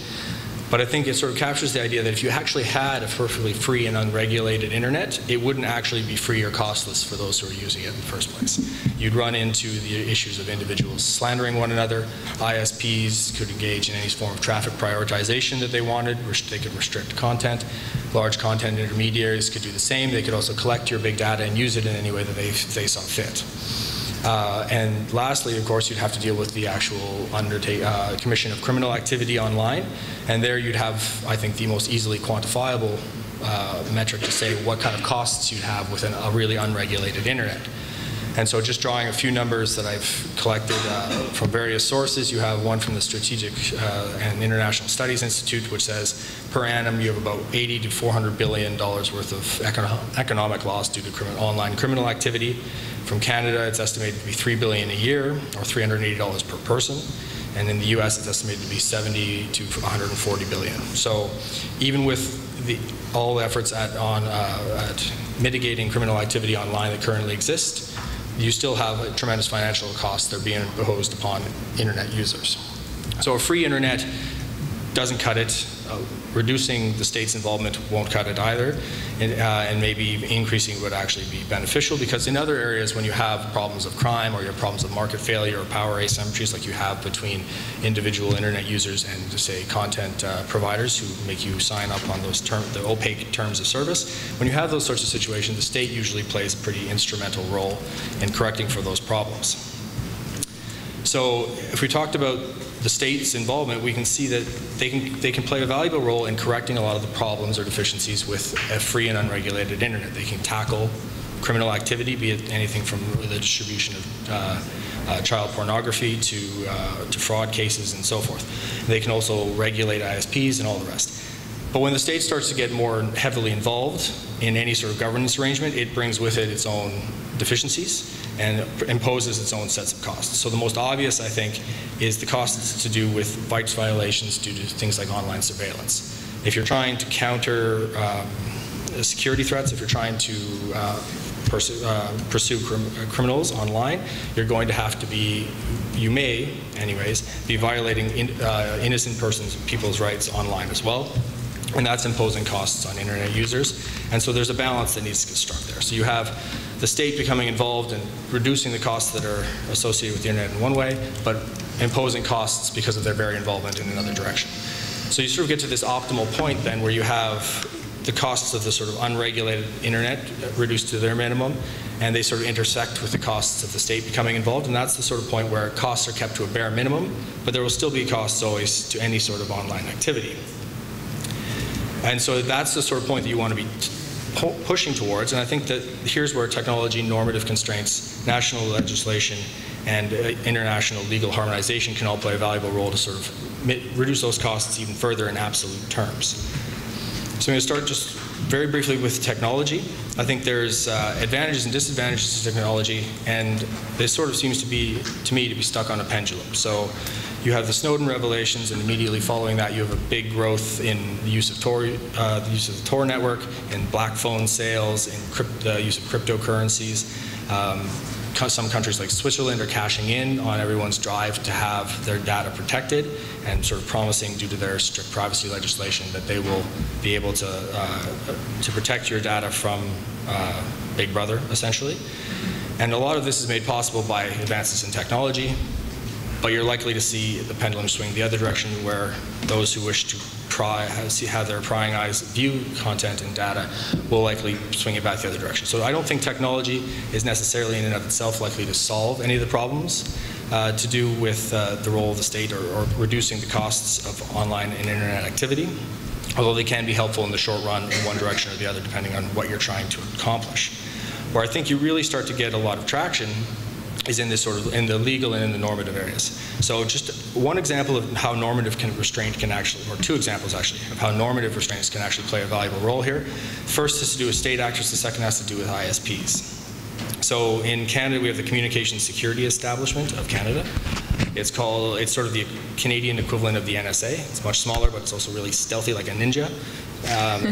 But I think it sort of captures the idea that if you actually had a perfectly free and unregulated internet, it wouldn't actually be free or costless for those who are using it in the first place. You'd run into the issues of individuals slandering one another. ISPs could engage in any form of traffic prioritization that they wanted. They could restrict content. Large content intermediaries could do the same. They could also collect your big data and use it in any way that they saw fit. And lastly, of course, you'd have to deal with the actual commission of criminal activity online. And there you'd have, I think, the most easily quantifiable metric to say what kind of costs you'd have with a really unregulated internet. And so just drawing a few numbers that I've collected from various sources, you have one from the Strategic and International Studies Institute, which says per annum you have about $80 to $400 billion worth of economic loss due to online criminal activity. From Canada, it's estimated to be $3 billion a year, or $380 per person. And in the US, it's estimated to be $70 to $140 billion. So even with all the efforts at mitigating criminal activity online that currently exist, you still have a tremendous financial costs that are being imposed upon internet users. So a free internet doesn't cut it. Reducing the state's involvement won't cut it either, and maybe increasing would actually be beneficial, because in other areas when you have problems of crime or you have problems of market failure or power asymmetries like you have between individual internet users and, say, content providers who make you sign up on those the opaque terms of service, when you have those sorts of situations, the state usually plays a pretty instrumental role in correcting for those problems. So if we talked about the state's involvement, we can see that they can play a valuable role in correcting a lot of the problems or deficiencies with a free and unregulated internet. They can tackle criminal activity, be it anything from the distribution of child pornography to fraud cases and so forth. They can also regulate ISPs and all the rest. But when the state starts to get more heavily involved in any sort of governance arrangement, it brings with it its own deficiencies and imposes its own sets of costs. So the most obvious, I think, is the costs to do with rights violations due to things like online surveillance. If you're trying to counter security threats, if you're trying to pursue criminals online, you're going to have to you may, anyways, be violating innocent people's rights online as well. And that's imposing costs on internet users. And so there's a balance that needs to get struck there. So you have the state becoming involved in reducing the costs that are associated with the internet in one way, but imposing costs because of their very involvement in another direction. So you sort of get to this optimal point then where you have the costs of the sort of unregulated internet reduced to their minimum, and they sort of intersect with the costs of the state becoming involved, and that's the sort of point where costs are kept to a bare minimum, but there will still be costs always to any sort of online activity. And so that's the sort of point that you want to be pushing towards, and I think that here's where technology, normative constraints, national legislation, and international legal harmonization can all play a valuable role to sort of reduce those costs even further in absolute terms. So I'm going to start just very briefly with technology. I think there's advantages and disadvantages to technology, and this sort of seems to me to be stuck on a pendulum. So you have the Snowden revelations, and immediately following that, you have a big growth in the use of the Tor network, in black phone sales, in the use of cryptocurrencies. Some countries like Switzerland are cashing in on everyone's drive to have their data protected, and sort of promising, due to their strict privacy legislation, that they will be able to protect your data from Big Brother, essentially. And a lot of this is made possible by advances in technology. But you're likely to see the pendulum swing the other direction, where those who wish to have their prying eyes view content and data will likely swing it back the other direction. So I don't think technology is necessarily in and of itself likely to solve any of the problems to do with the role of the state or reducing the costs of online and internet activity, although they can be helpful in the short run in one direction or the other, depending on what you're trying to accomplish. Where I think you really start to get a lot of traction is in this sort of in the legal and in the normative areas. So just one example of how normative restraint can actually, or two examples actually, of how normative restraints can actually play a valuable role here. First has to do with state actors, the second has to do with ISPs. So in Canada, we have the Communications Security Establishment of Canada. It's sort of the Canadian equivalent of the NSA. It's much smaller, but it's also really stealthy, like a ninja.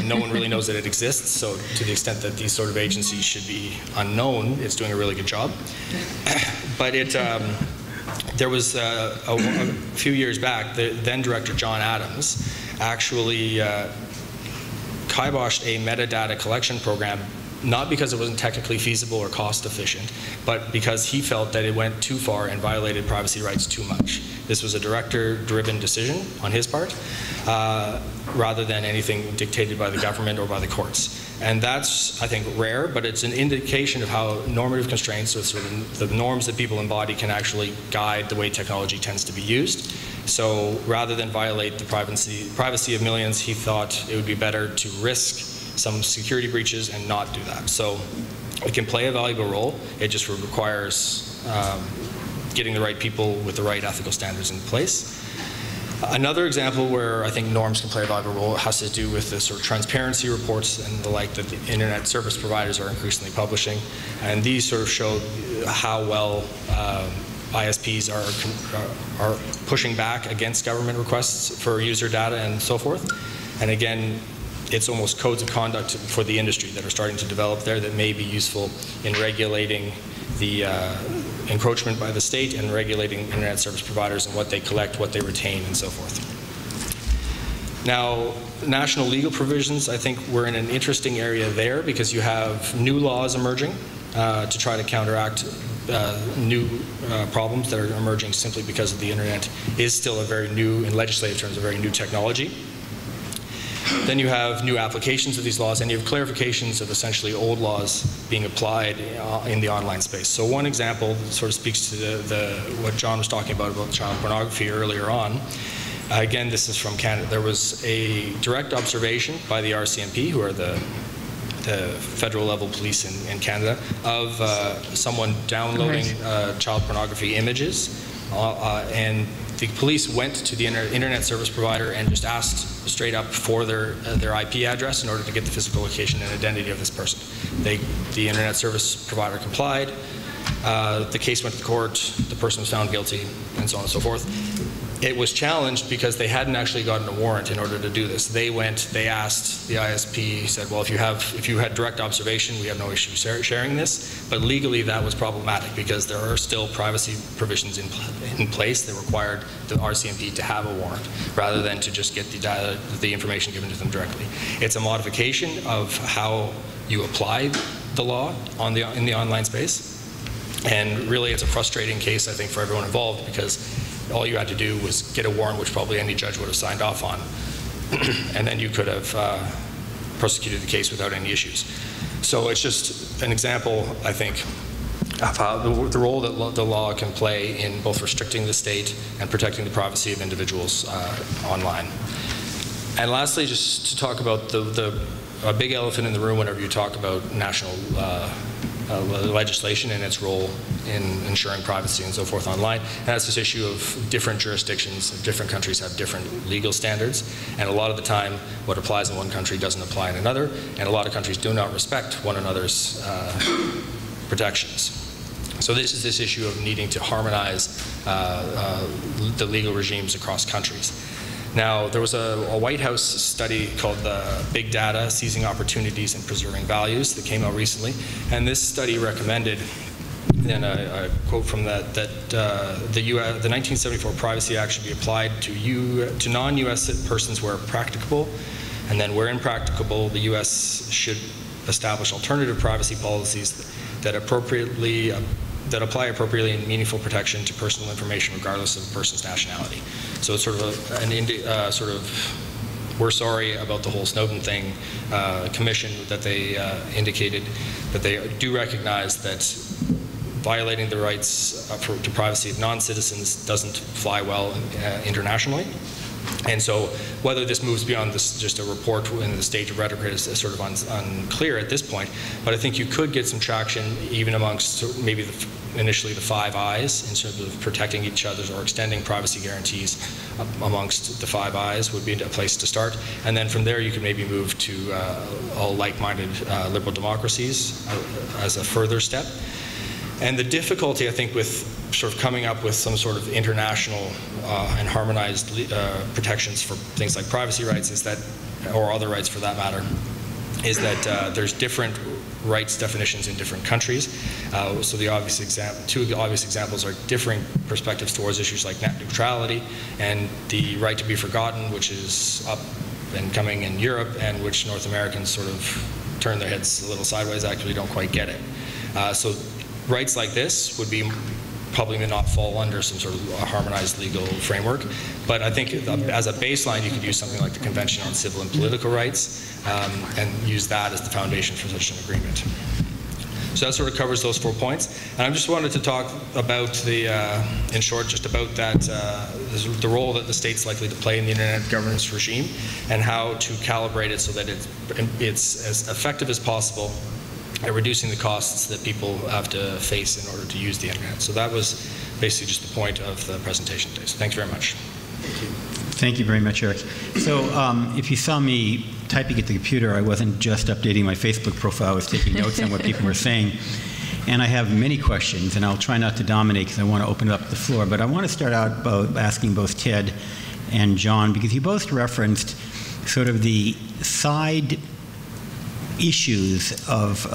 No one really knows that it exists, so to the extent that these sort of agencies should be unknown, it's doing a really good job. But there was a few years back, the then director John Adams actually kiboshed a metadata collection program, not because it wasn't technically feasible or cost efficient, but because he felt that it went too far and violated privacy rights too much. This was a director-driven decision on his part, rather than anything dictated by the government or by the courts. And that's, I think, rare, but it's an indication of how normative constraints, or sort of the norms that people embody, can actually guide the way technology tends to be used. So rather than violate the privacy of millions, he thought it would be better to risk some security breaches and not do that. So it can play a valuable role. It just requires getting the right people with the right ethical standards in place. Another example where I think norms can play a valuable role has to do with the sort of transparency reports and the like that the internet service providers are increasingly publishing. And these sort of show how well ISPs are pushing back against government requests for user data and so forth. And again, it's almost codes of conduct for the industry that are starting to develop there that may be useful in regulating the encroachment by the state and regulating internet service providers and what they collect, what they retain, and so forth. Now, national legal provisions, I think we're in an interesting area there because you have new laws emerging to try to counteract new problems that are emerging simply because of the internet is still a very new, in legislative terms, a very new technology. Then you have new applications of these laws, and you have clarifications of essentially old laws being applied in the online space. So one example sort of speaks to what John was talking about child pornography earlier on. Again, this is from Canada. There was a direct observation by the RCMP, who are the federal level police in Canada, of someone downloading child pornography images, and the police went to the internet service provider and just asked straight up for their IP address in order to get the physical location and identity of this person. The internet service provider complied. The case went to the court. The person was found guilty, and so on and so forth. It was challenged because they hadn't actually gotten a warrant in order to do this. They asked the ISP, said, well, if you had direct observation, we have no issue sharing this. But legally, that was problematic because there are still privacy provisions in place that required the RCMP to have a warrant rather than to just get the information given to them directly. It's a modification of how you apply the law in the online space. And really, it's a frustrating case, I think, for everyone involved because all you had to do was get a warrant, which probably any judge would have signed off on. And then you could have prosecuted the case without any issues. So it's just an example, I think, of how the role that the law can play in both restricting the state and protecting the privacy of individuals online. And lastly, just to talk about a big elephant in the room whenever you talk about national legislation and its role in ensuring privacy and so forth online. And that's this issue of different jurisdictions, different countries have different legal standards, and a lot of the time what applies in one country doesn't apply in another, and a lot of countries do not respect one another's protections. So this issue of needing to harmonize the legal regimes across countries. Now, there was a White House study called Big Data, Seizing Opportunities and Preserving Values that came out recently. And this study recommended, and a quote from that the 1974 Privacy Act should be applied to non-U.S. persons where practicable, and then where impracticable, the U.S. should establish alternative privacy policies that apply appropriately and meaningful protection to personal information regardless of a person's nationality. So it's sort of we're sorry about the whole Snowden thing commission that they indicated, but they do recognize that violating the rights to privacy of non-citizens doesn't fly well internationally. And so whether this moves beyond this, just a report in the stage of rhetoric is sort of unclear at this point, but I think you could get some traction even amongst maybe initially the Five Eyes in terms of protecting each other's or extending privacy guarantees amongst the Five Eyes would be a place to start. And then from there you could maybe move to all like-minded liberal democracies as a further step. And the difficulty, I think, with sort of coming up with some sort of international and harmonized protections for things like privacy rights is that, or other rights for that matter, is that there's different rights definitions in different countries. So the obvious two of the obvious examples are differing perspectives towards issues like net neutrality and the right to be forgotten, which is up and coming in Europe, and which North Americans sort of turn their heads a little sideways, actually don't quite get it. So rights like this would be probably not fall under some sort of harmonized legal framework, but I think as a baseline you could use something like the Convention on Civil and Political Rights and use that as the foundation for such an agreement. So that sort of covers those 4 points. And I just wanted to talk about in short, just about that, the role that the state's likely to play in the internet governance regime and how to calibrate it so that it's as effective as possible at reducing the costs that people have to face in order to use the internet. So that was basically just the point of the presentation today. So thanks very much. Thank you. Thank you very much, Eric. So if you saw me typing at the computer, I wasn't just updating my Facebook profile, I was taking notes on what people were saying. And I have many questions, and I'll try not to dominate because I want to open up the floor. But I want to start out by asking both Ted and John, because you both referenced sort of the side issues of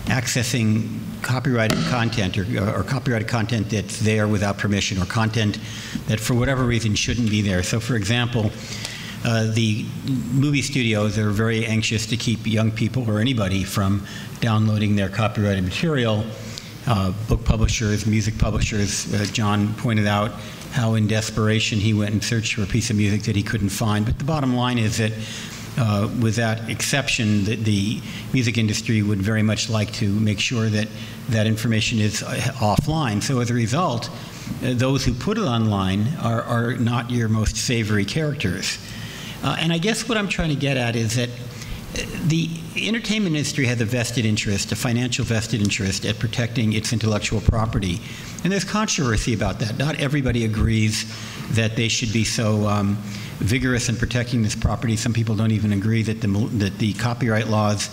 accessing copyrighted content or copyrighted content that's there without permission, or content that for whatever reason shouldn't be there. So for example, the movie studios are very anxious to keep young people or anybody from downloading their copyrighted material. Book publishers, music publishers, John pointed out how in desperation he went and searched for a piece of music that he couldn't find. But the bottom line is that with that exception, the music industry would very much like to make sure that that information is offline. So as a result, those who put it online are not your most savory characters. And I guess what I'm trying to get at is that the entertainment industry has a vested interest, a financial vested interest, at protecting its intellectual property. And there's controversy about that. Not everybody agrees that they should be so vigorous in protecting this property. Some people don't even agree that the copyright laws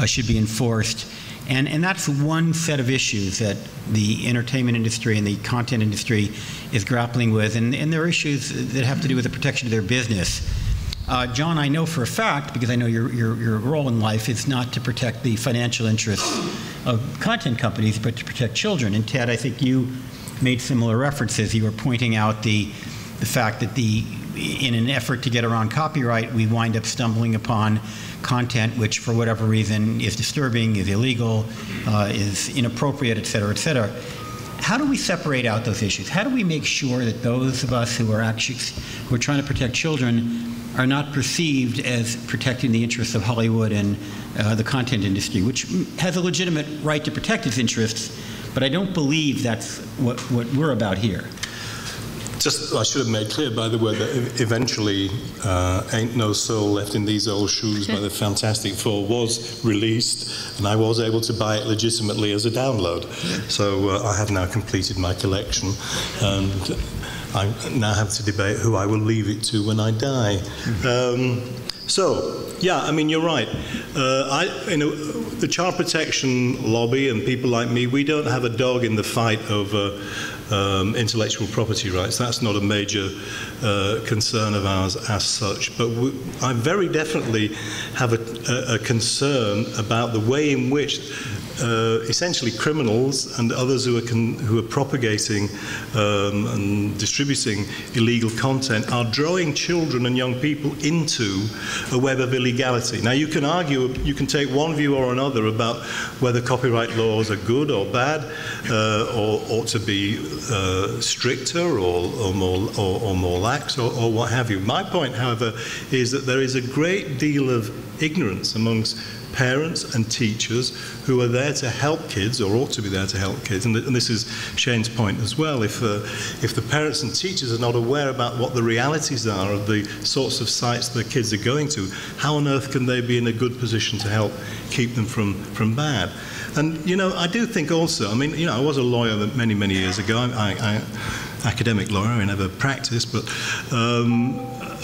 should be enforced. And that's one set of issues that the entertainment industry and the content industry is grappling with. And there are issues that have to do with the protection of their business. John, I know for a fact, because I know your role in life is not to protect the financial interests of content companies, but to protect children. And Ted, I think you made similar references. You were pointing out the fact that in an effort to get around copyright, we wind up stumbling upon content which, for whatever reason, is disturbing, is illegal, is inappropriate, et cetera, et cetera. How do we separate out those issues? How do we make sure that those of us who are trying to protect children are not perceived as protecting the interests of Hollywood and the content industry, which has a legitimate right to protect its interests, but I don't believe that's what we're about here. Just, I should have made clear, by the way, that eventually Ain't No Soul Left in These Old Shoes by the Fantastic Four was released, and I was able to buy it legitimately as a download. So I have now completed my collection, and I now have to debate who I will leave it to when I die. So, yeah, I mean, you're right. The child protection lobby and people like me, we don't have a dog in the fight over intellectual property rights. That's not a major concern of ours as such. But I very definitely have a concern about the way in which essentially criminals and others who are propagating and distributing illegal content are drawing children and young people into a web of illegality. Now, you can argue, you can take one view or another about whether copyright laws are good or bad, or ought to be stricter or more lax, or what have you. My point, however, is that there is a great deal of ignorance amongst parents and teachers who are there to help kids, or ought to be there to help kids. And this is Shane's point as well. If the parents and teachers are not aware about what the realities are of the sorts of sites their kids are going to, how on earth can they be in a good position to help keep them from bad? And, you know, I do think also, I mean, you know, I was a lawyer many, many years ago. Academic lawyer, I never practiced, but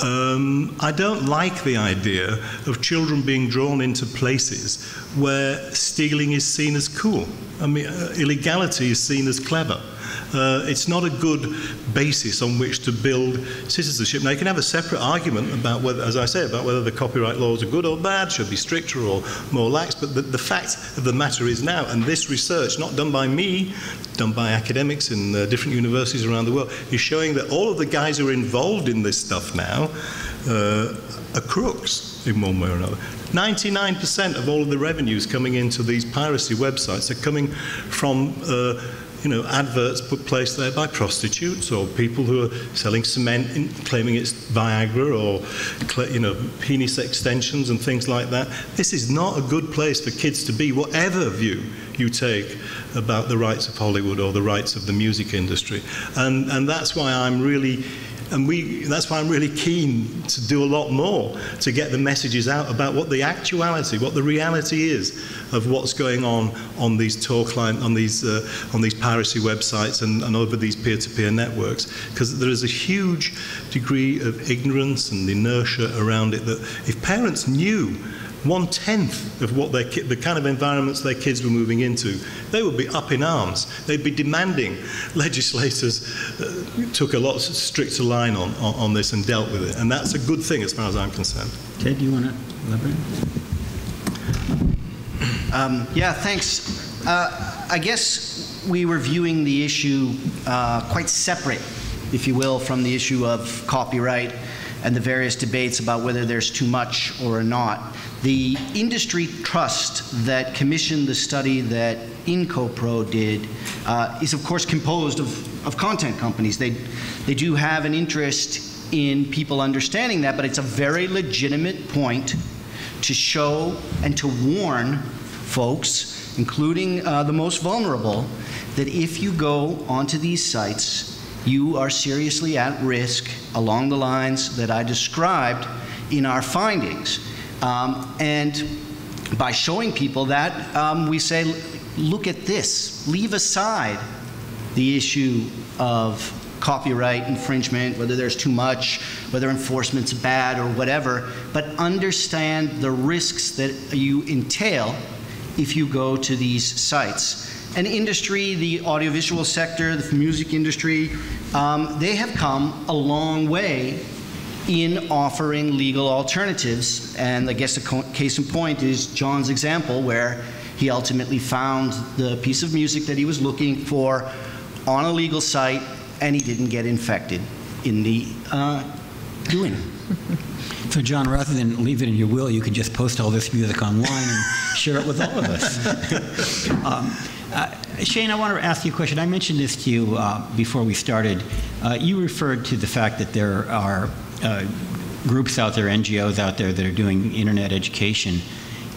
I don't like the idea of children being drawn into places where stealing is seen as cool. I mean, illegality is seen as clever. It's not a good basis on which to build citizenship. Now, you can have a separate argument about whether, as I say, about whether the copyright laws are good or bad, should be stricter or more lax, but the fact of the matter is now, and this research, not done by me, done by academics in different universities around the world, is showing that all of the guys who are involved in this stuff now are crooks in one way or another. 99% of all of the revenues coming into these piracy websites are coming from adverts placed there by prostitutes or people who are selling cement, claiming it's Viagra, or penis extensions and things like that. This is not a good place for kids to be, whatever view you take about the rights of Hollywood or the rights of the music industry. And that's why I'm really that's why I'm really keen to do a lot more to get the messages out about what the actuality, what the reality is of what's going on these on these piracy websites and over these peer-to-peer networks, because there is a huge degree of ignorance and inertia around it that if parents knew 1/10 of what the kind of environments their kids were moving into, they would be up in arms. They'd be demanding legislators took a lot stricter line on this and dealt with it. And that's a good thing as far as I'm concerned. Ted, do you want to elaborate? Yeah, thanks. I guess we were viewing the issue quite separate, if you will, from the issue of copyright and the various debates about whether there's too much or not. The industry trust that commissioned the study that IncoPro did is, of course, composed of content companies. They do have an interest in people understanding that, but it's a very legitimate point to show and to warn folks, including the most vulnerable, that if you go onto these sites, you are seriously at risk along the lines that I described in our findings. And by showing people that, we say, look at this. Leave aside the issue of copyright infringement, whether there's too much, whether enforcement's bad or whatever, but understand the risks that you entail if you go to these sites. And industry, the audiovisual sector, the music industry, they have come a long way in offering legal alternatives. And I guess the case in point is John's example, where he ultimately found the piece of music that he was looking for on a legal site, and he didn't get infected in the doing it. So, John, rather than leave it in your will, you could just post all this music online and share it with all of us. Shane, I want to ask you a question. I mentioned this to you before we started. You referred to the fact that there are groups out there, NGOs out there that are doing internet education.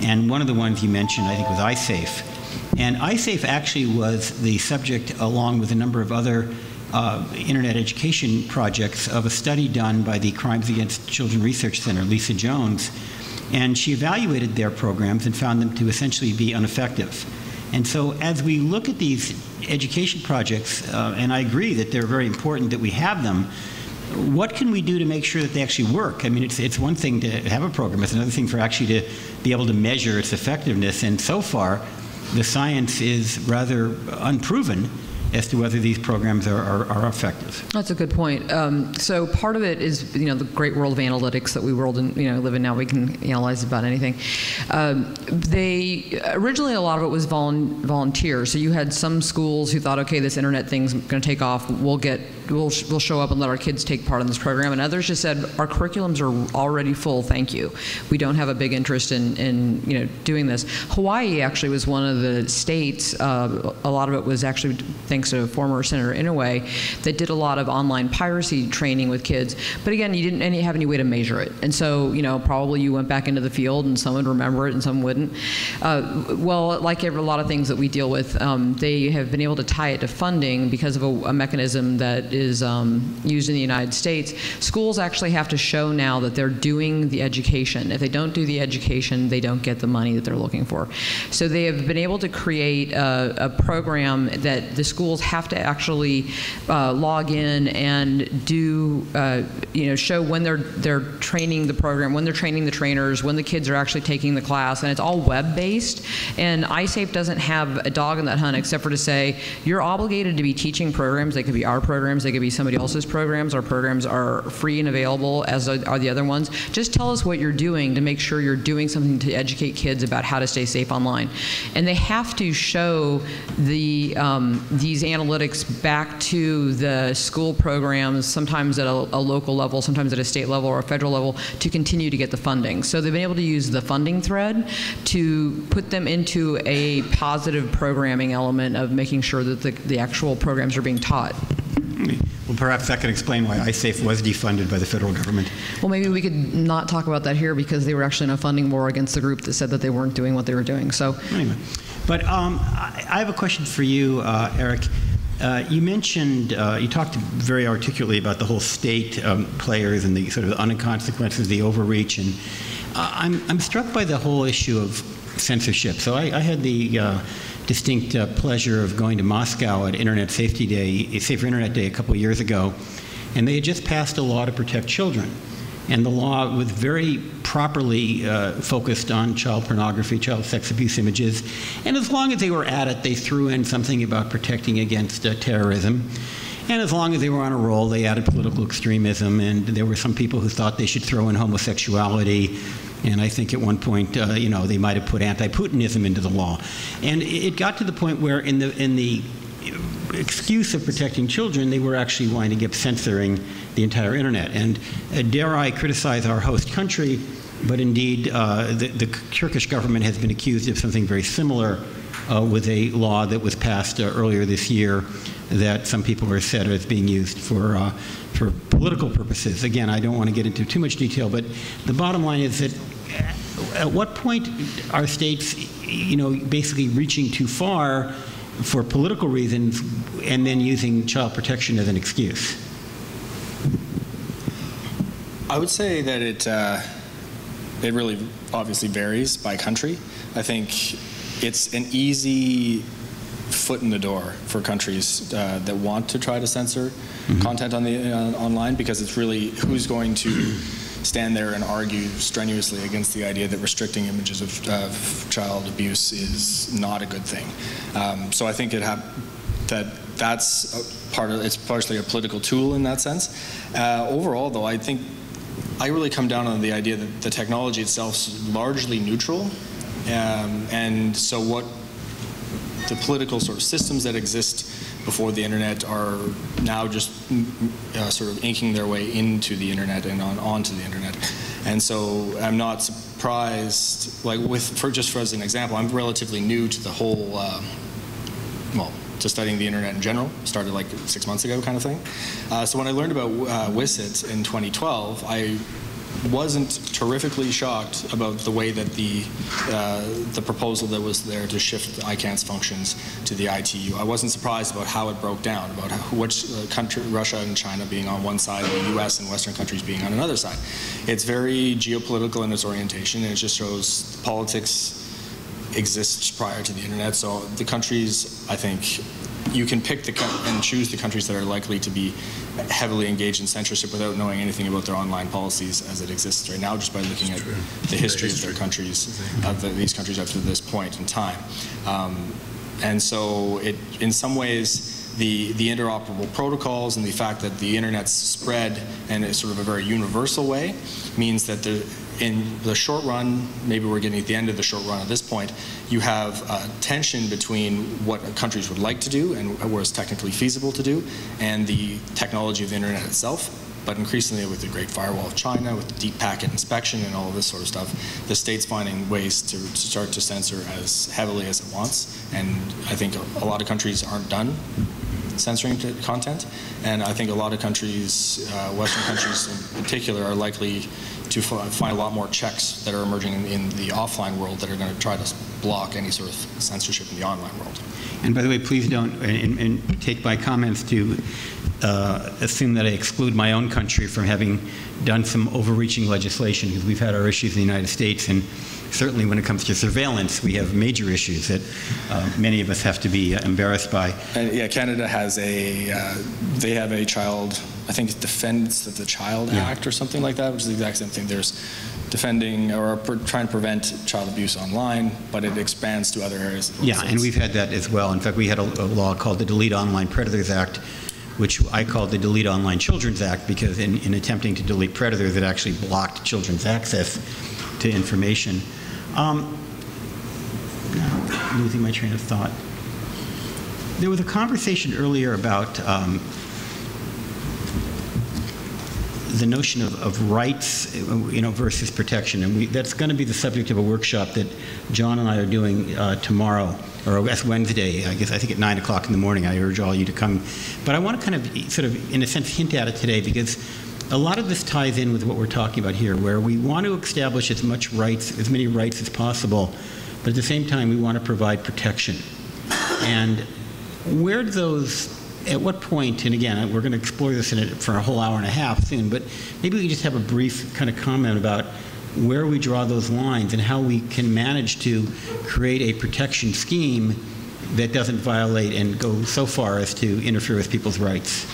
And one of the ones you mentioned, I think, was iSafe. And iSafe actually was the subject, along with a number of other internet education projects, of a study done by the Crimes Against Children Research Center, Lisa Jones. And she evaluated their programs and found them to essentially be ineffective. And so as we look at these education projects, and I agree that they're very important that we have them, what can we do to make sure that they actually work? I mean, it's one thing to have a program. It's another thing for actually to be able to measure its effectiveness. And so far, the science is rather unproven as to whether these programs are effective. That's a good point. So part of it is, the great world of analytics that we live in now. We can analyze about anything. Originally a lot of it was volunteer. So you had some schools who thought, okay, this internet thing's going to take off. We'll show up and let our kids take part in this program. And others just said, our curriculums are already full. Thank you. We don't have a big interest in doing this. Hawaii actually was one of the states. A lot of it was actually thanks to former Senator Inouye, that did a lot of online piracy training with kids. But again, you didn't have any way to measure it. And so, probably you went back into the field and some would remember it and some wouldn't. Well, like a lot of things that we deal with, they have been able to tie it to funding because of a mechanism that is used in the United States, schools actually have to show now that they're doing the education. If they don't do the education, they don't get the money that they're looking for. So they have been able to create a program that the schools have to actually log in and do, show when they're training the program, when they're training the trainers, when the kids are actually taking the class, and it's all web-based. And iSafe doesn't have a dog in that hunt except for to say, you're obligated to be teaching programs. They could be our programs, they could be somebody else's programs. Our programs are free and available, as are the other ones. Just tell us what you're doing to make sure you're doing something to educate kids about how to stay safe online. And they have to show these analytics back to the school programs, sometimes at a local level, sometimes at a state level or a federal level, to continue to get the funding. So they've been able to use the funding thread to put them into a positive programming element of making sure that the actual programs are being taught. Well, perhaps that could explain why iSafe was defunded by the federal government. Well, maybe we could not talk about that here because they were actually in a funding war against the group that said that they weren't doing what they were doing. So, anyway, but I have a question for you, Eric. You mentioned, you talked very articulately about the whole state players and the sort of unconsequences, the overreach, and I'm struck by the whole issue of censorship. So I had the distinct pleasure of going to Moscow at Internet Safety Day, Safer Internet Day, a couple of years ago, and they had just passed a law to protect children. And the law was very properly focused on child pornography, child sex abuse images. And as long as they were at it, they threw in something about protecting against terrorism. And as long as they were on a roll, they added political extremism. And there were some people who thought they should throw in homosexuality. And I think at one point, they might have put anti-Putinism into the law. And it got to the point where in the excuse of protecting children, they were actually winding up censoring the entire internet. And dare I criticize our host country, but indeed the Turkish government has been accused of something very similar with a law that was passed earlier this year that some people are said as being used for political purposes. Again, I don't want to get into too much detail, but the bottom line is that at what point are states, basically reaching too far for political reasons and then using child protection as an excuse? I would say that it really obviously varies by country. I think it's an easy foot in the door for countries that want to try to censor content on the online, because it's really who's going to stand there and argue strenuously against the idea that restricting images of child abuse is not a good thing. So I think that's it's partially a political tool in that sense. Overall, though, I think I really come down on the idea that the technology itself is largely neutral, and so what the political sort of systems that exist before the internet are now just sort of inking their way into the internet and onto the internet. And so I'm not surprised, like just for as an example, I'm relatively new to the whole, to studying the internet in general. Started like 6 months ago kind of thing. So when I learned about WSIT in 2012, I wasn't terrifically shocked about the way that the proposal that was there to shift the ICANN's functions to the ITU. I wasn't surprised about how it broke down, about which country, Russia and China being on one side, and the US and Western countries being on another side. It's very geopolitical in its orientation, and it just shows politics exists prior to the internet. So the countries, I think, you can pick and choose the countries that are likely to be heavily engaged in censorship without knowing anything about their online policies as it exists right now, just by looking at the history of their countries, these countries up to this point in time. And so in some ways, the interoperable protocols and the fact that the internet's spread in a sort of a very universal way means that in the short run, maybe we're getting at the end of the short run at this point, you have a tension between what countries would like to do and what is technically feasible to do, and the technology of the internet itself. But increasingly with the Great Firewall of China, with deep packet inspection and all of this sort of stuff, the state's finding ways to start to censor as heavily as it wants. And I think a lot of countries aren't done censoring content, and I think a lot of countries, Western countries in particular, are likely to find a lot more checks that are emerging in the offline world that are going to try to block any sort of censorship in the online world. And by the way, please don't and take my comments to assume that I exclude my own country from having done some overreaching legislation, because we've had our issues in the United States, and certainly when it comes to surveillance, we have major issues that many of us have to be embarrassed by. And yeah, Canada has they have a child, I think it's Defense of the Child Act or something like that, which is the exact same thing. There's defending or trying to prevent child abuse online, but it expands to other areas. Yeah, and we've had that as well. In fact, we had a law called the Delete Online Predators Act, which I called the Delete Online Children's Act, because in attempting to delete predators, it actually blocked children's access to information. Now, losing my train of thought. There was a conversation earlier about the notion of rights, versus protection, and that's going to be the subject of a workshop that John and I are doing tomorrow, or that's Wednesday, I think at 9 o'clock in the morning. I urge all you to come. But I want to kind of sort of, in a sense, hint at it today, because a lot of this ties in with what we're talking about here, where we want to establish as many rights as possible, but at the same time, we want to provide protection. And where do those, at what point, and again, we're going to explore this for a whole hour and a half soon, but maybe we can just have a brief kind of comment about where we draw those lines and how we can manage to create a protection scheme that doesn't violate and go so far as to interfere with people's rights.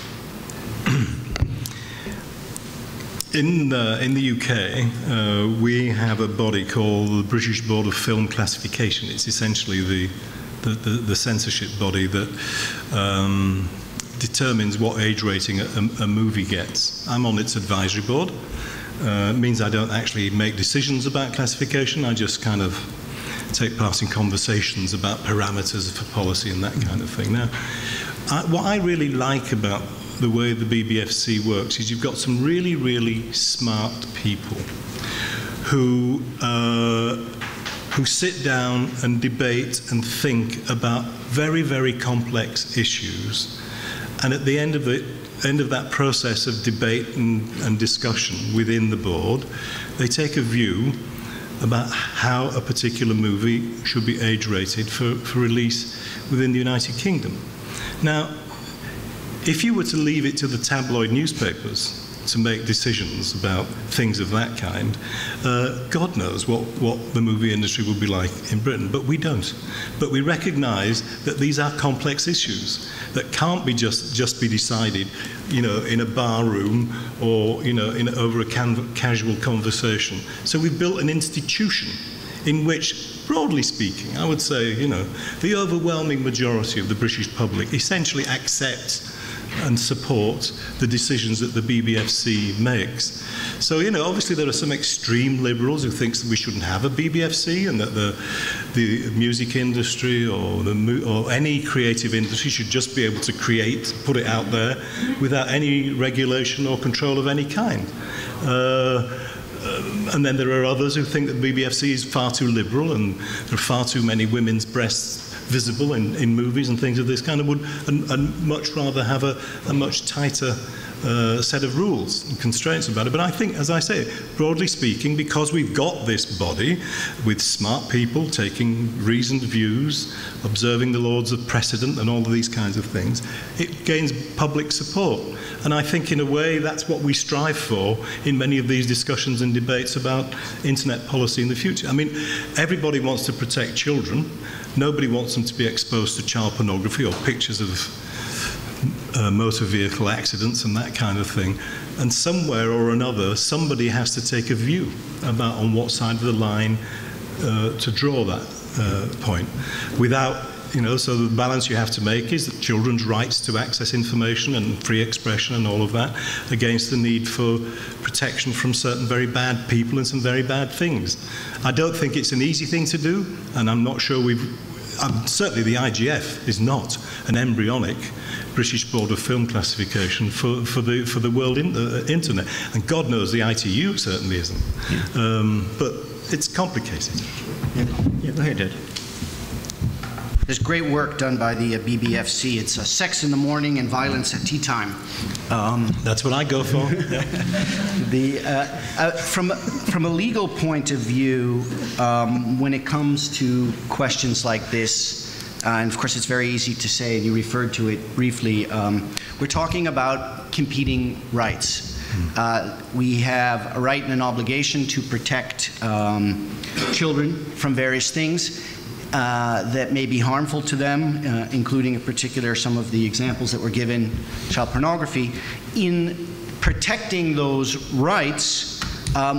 In the UK, we have a body called the British Board of Film Classification. It's essentially the censorship body that determines what age rating a movie gets. I'm on its advisory board. It means I don't actually make decisions about classification. I just kind of take part in conversations about parameters for policy and that kind of thing. Now, what I really like about the way the BBFC works is you've got some really, really smart people who sit down and debate and think about very, very complex issues. And at the end of that process of debate and discussion within the board, they take a view about how a particular movie should be age rated for release within the United Kingdom. Now, if you were to leave it to the tabloid newspapers to make decisions about things of that kind, God knows what the movie industry would be like in Britain, but we don't. But we recognise that these are complex issues that can't be just be decided, in a bar room or over a casual conversation. So we've built an institution in which, broadly speaking, I would say, the overwhelming majority of the British public essentially accepts and support the decisions that the BBFC makes. So, obviously there are some extreme liberals who think that we shouldn't have a BBFC and that the music industry or any creative industry should just be able to put it out there without any regulation or control of any kind. And then there are others who think that the BBFC is far too liberal and there are far too many women's breasts visible in movies and things of this kind, and much rather have a much tighter set of rules and constraints about it. But I think, as I say, broadly speaking, because we've got this body with smart people taking reasoned views, observing the laws of precedent and all of these kinds of things, it gains public support. And I think, in a way, that's what we strive for in many of these discussions and debates about internet policy in the future. I mean, everybody wants to protect children. Nobody wants them to be exposed to child pornography or pictures of motor vehicle accidents and that kind of thing. And somewhere or another, somebody has to take a view about on what side of the line to draw that point. Without, so the balance you have to make is that children's rights to access information and free expression and all of that against the need for protection from certain very bad people and some very bad things. I don't think it's an easy thing to do, and I'm not sure certainly the IGF is not an embryonic British Board of Film Classification for the world internet, and God knows the ITU certainly isn't. Yeah. But it's complicated. Yeah, go ahead, Ed. There's great work done by the BBFC. It's sex in the morning and violence at tea time. That's what I go for. From a legal point of view, when it comes to questions like this, and of course it's very easy to say, and you referred to it briefly, we're talking about competing rights. We have a right and an obligation to protect children from various things that may be harmful to them, including in particular some of the examples that were given, child pornography. In protecting those rights,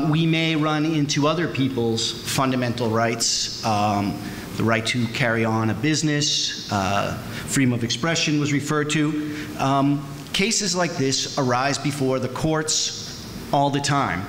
we may run into other people's fundamental rights. The right to carry on a business, freedom of expression was referred to. Cases like this arise before the courts all the time.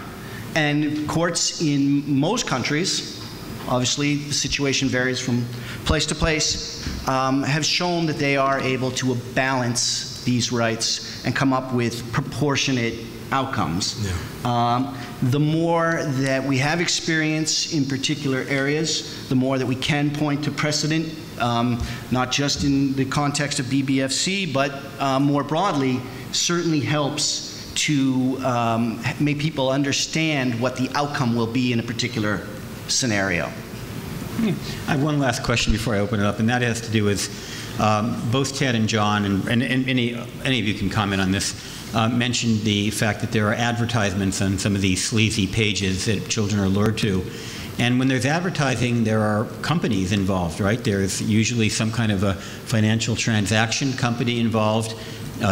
And courts in most countries, obviously the situation varies from place to place, have shown that they are able to balance these rights and come up with proportionate outcomes. Yeah. The more that we have experience in particular areas, the more that we can point to precedent, not just in the context of BBFC, but more broadly, certainly helps to make people understand what the outcome will be in a particular scenario. I have one last question before I open it up, and that has to do with both Ted and John, and any of you can comment on this, mentioned the fact that there are advertisements on some of these sleazy pages that children are lured to. And when there's advertising, there are companies involved, right? There's usually some kind of a financial transaction company involved.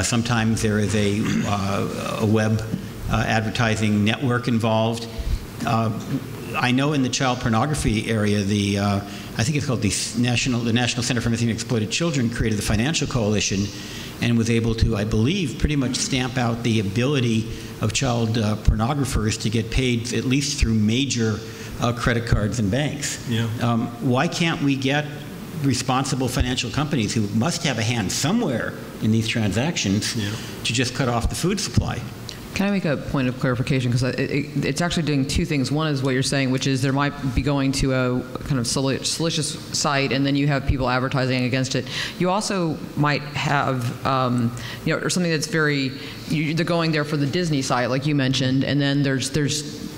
Sometimes there is a web advertising network involved. I know in the child pornography area, I think it's called the National Center for Missing and Exploited Children created the Financial Coalition and was able to, I believe, pretty much stamp out the ability of child pornographers to get paid at least through major credit cards and banks. Yeah. Why can't we get responsible financial companies who must have a hand somewhere in these transactions to just cut off the food supply? Can I make a point of clarification? Because it's actually doing two things. One is what you're saying, which is there might be going to a kind of salacious site, and then you have people advertising against it. You also might have, or something that's very, they're going there for the Disney site, like you mentioned, and then there's things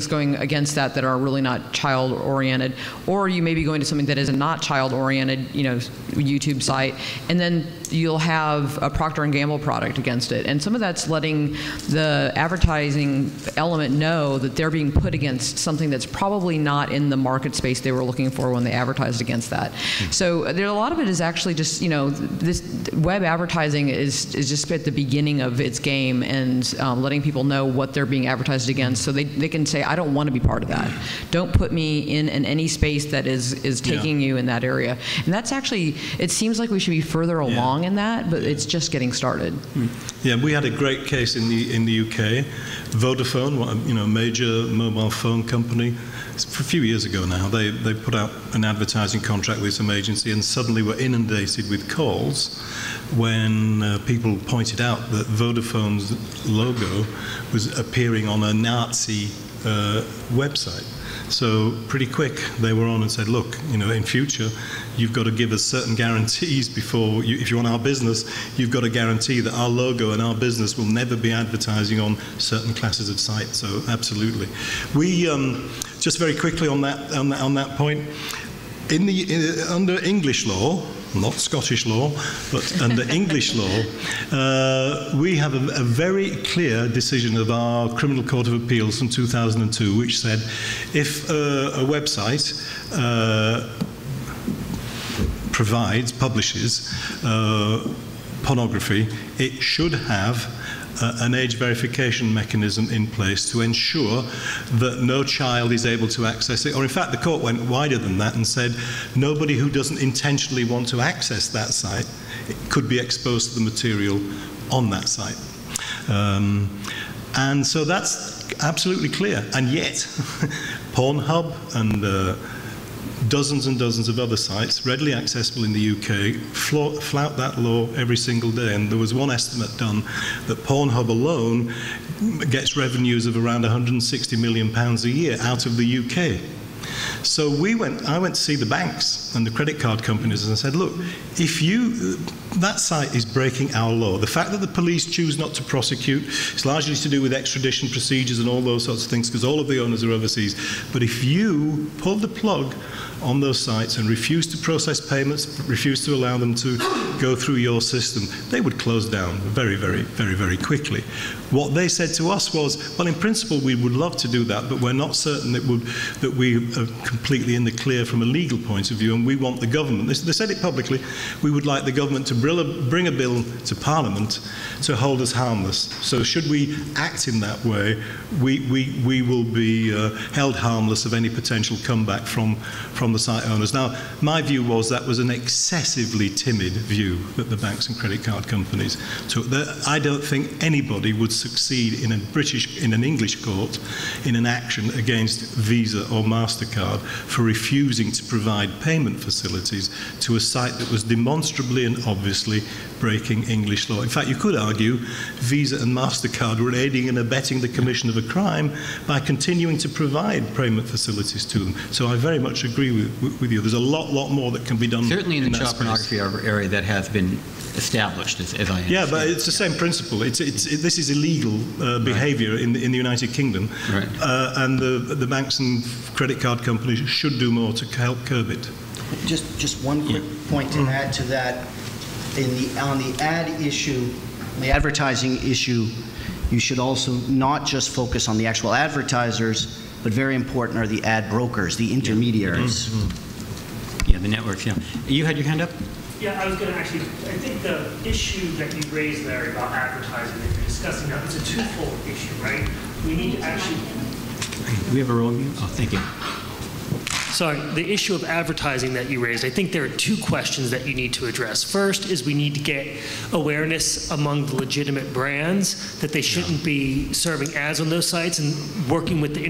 going against that are really not child-oriented, or you may be going to something that is a not child-oriented, YouTube site, and then you'll have a Procter & Gamble product against it. And some of that's letting the advertising element know that they're being put against something that's probably not in the market space they were looking for when they advertised against that. So there, a lot of it is actually just, this web advertising is just at the beginning of its game, and letting people know what they're being advertised against, so they can say, I don't want to be part of that. Don't put me in any space that is taking you in that area. And that's actually, it seems like we should be further along in that, but it's just getting started. Yeah, we had a great case in the UK. Vodafone, a major mobile phone company, for a few years ago now, they put out an advertising contract with some agency and suddenly were inundated with calls when people pointed out that Vodafone's logo was appearing on a Nazi website. So pretty quick they were on and said, look, in future you've got to give us certain guarantees before if you want our business, you've got to guarantee that our logo and our business will never be advertising on certain classes of sites. So absolutely. We just very quickly on that point, under English law, not Scottish law, but under English law, we have a very clear decision of our Criminal Court of Appeals from 2002, which said if a website publishes pornography, it should have an age verification mechanism in place to ensure that no child is able to access it. Or in fact, the court went wider than that and said nobody who doesn't intentionally want to access that site could be exposed to the material on that site. And so that's absolutely clear. And yet, Pornhub and dozens and dozens of other sites, readily accessible in the UK, flout that law every single day. And there was one estimate done that Pornhub alone gets revenues of around £160 million a year out of the UK. So I went to see the banks and the credit card companies and I said, look, if you that site is breaking our law. The fact that the police choose not to prosecute is largely to do with extradition procedures and all those sorts of things, because all of the owners are overseas. But if you pull the plug on those sites and refuse to process payments, refuse to allow them to go through your system, they would close down very, very, very, very quickly. What they said to us was, well, in principle, we would love to do that, but we're not certain that we are completely in the clear from a legal point of view, and we want the government, they said it publicly, we would like the government to bring a bill to Parliament to hold us harmless. So should we act in that way, we will be held harmless of any potential comeback from the site owners. Now, my view was that was an excessively timid view that the banks and credit card companies took. I don't think anybody would succeed in an English court in an action against Visa or MasterCard for refusing to provide payment facilities to a site that was demonstrably and obviously breaking English law. In fact, you could argue Visa and MasterCard were aiding and abetting the commission of a crime by continuing to provide payment facilities to them. So I very much agree with you. There's a lot more that can be done. Certainly in the child space. pornography area that has been established, as I understand. Yeah, but it's the same principle. This is illegal behaviour in the United Kingdom, right. And the banks and credit card companies should do more to help curb it. Just one quick point to add to that. On the ad issue, the advertising issue, you should also not just focus on the actual advertisers, but very important are the ad brokers, the intermediaries. Yeah, the networks, yeah. You had your hand up? Yeah, I was going to actually, I think the issue that you raised, Larry, about advertising that you're discussing now, it's a twofold issue, right? We need to actually... We have a roll view? Oh, thank you. Sorry, the issue of advertising that you raised, I think there are two questions that you need to address. First is we need to get awareness among the legitimate brands that they shouldn't be serving ads on those sites, and working with the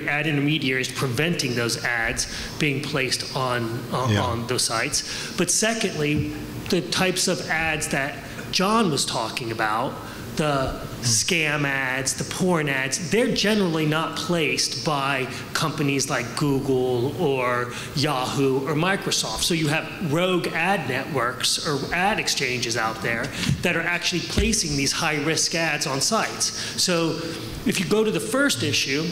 ad intermediaries, preventing those ads being placed on those sites. But secondly, the types of ads that John was talking about, the scam ads, the porn ads, they're generally not placed by companies like Google or Yahoo or Microsoft. So you have rogue ad networks or ad exchanges out there that are actually placing these high-risk ads on sites. So if you go to the first issue,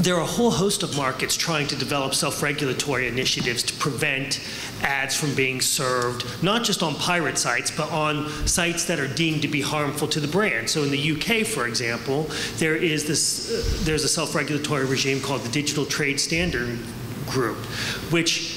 there are a whole host of markets trying to develop self-regulatory initiatives to prevent ads from being served, not just on pirate sites, but on sites that are deemed to be harmful to the brand. So in the UK, for example, there's a self-regulatory regime called the Digital Trade Standard Group, which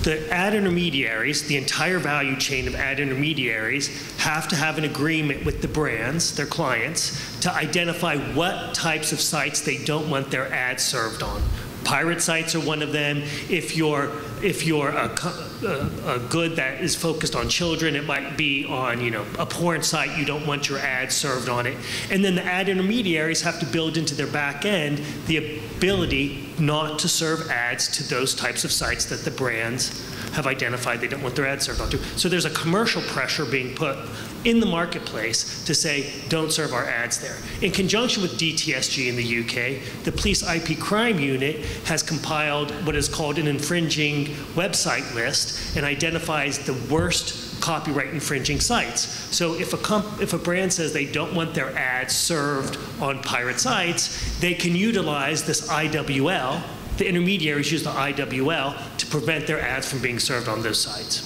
the ad intermediaries, the entire value chain of ad intermediaries, have to have an agreement with the brands, their clients, to identify what types of sites they don't want their ads served on. Pirate sites are one of them. If you're a good that is focused on children, it might be on a porn site. You don't want your ads served on it. And then the ad intermediaries have to build into their back end the ability not to serve ads to those types of sites that the brands have identified they don't want their ads served onto. So there's a commercial pressure being put in the marketplace to say, don't serve our ads there. In conjunction with DTSG in the UK, the Police IP Crime Unit has compiled what is called an infringing website list and identifies the worst copyright infringing sites. So if a brand says they don't want their ads served on pirate sites, they can utilize this IWL. The intermediaries use the IWL to prevent their ads from being served on those sites.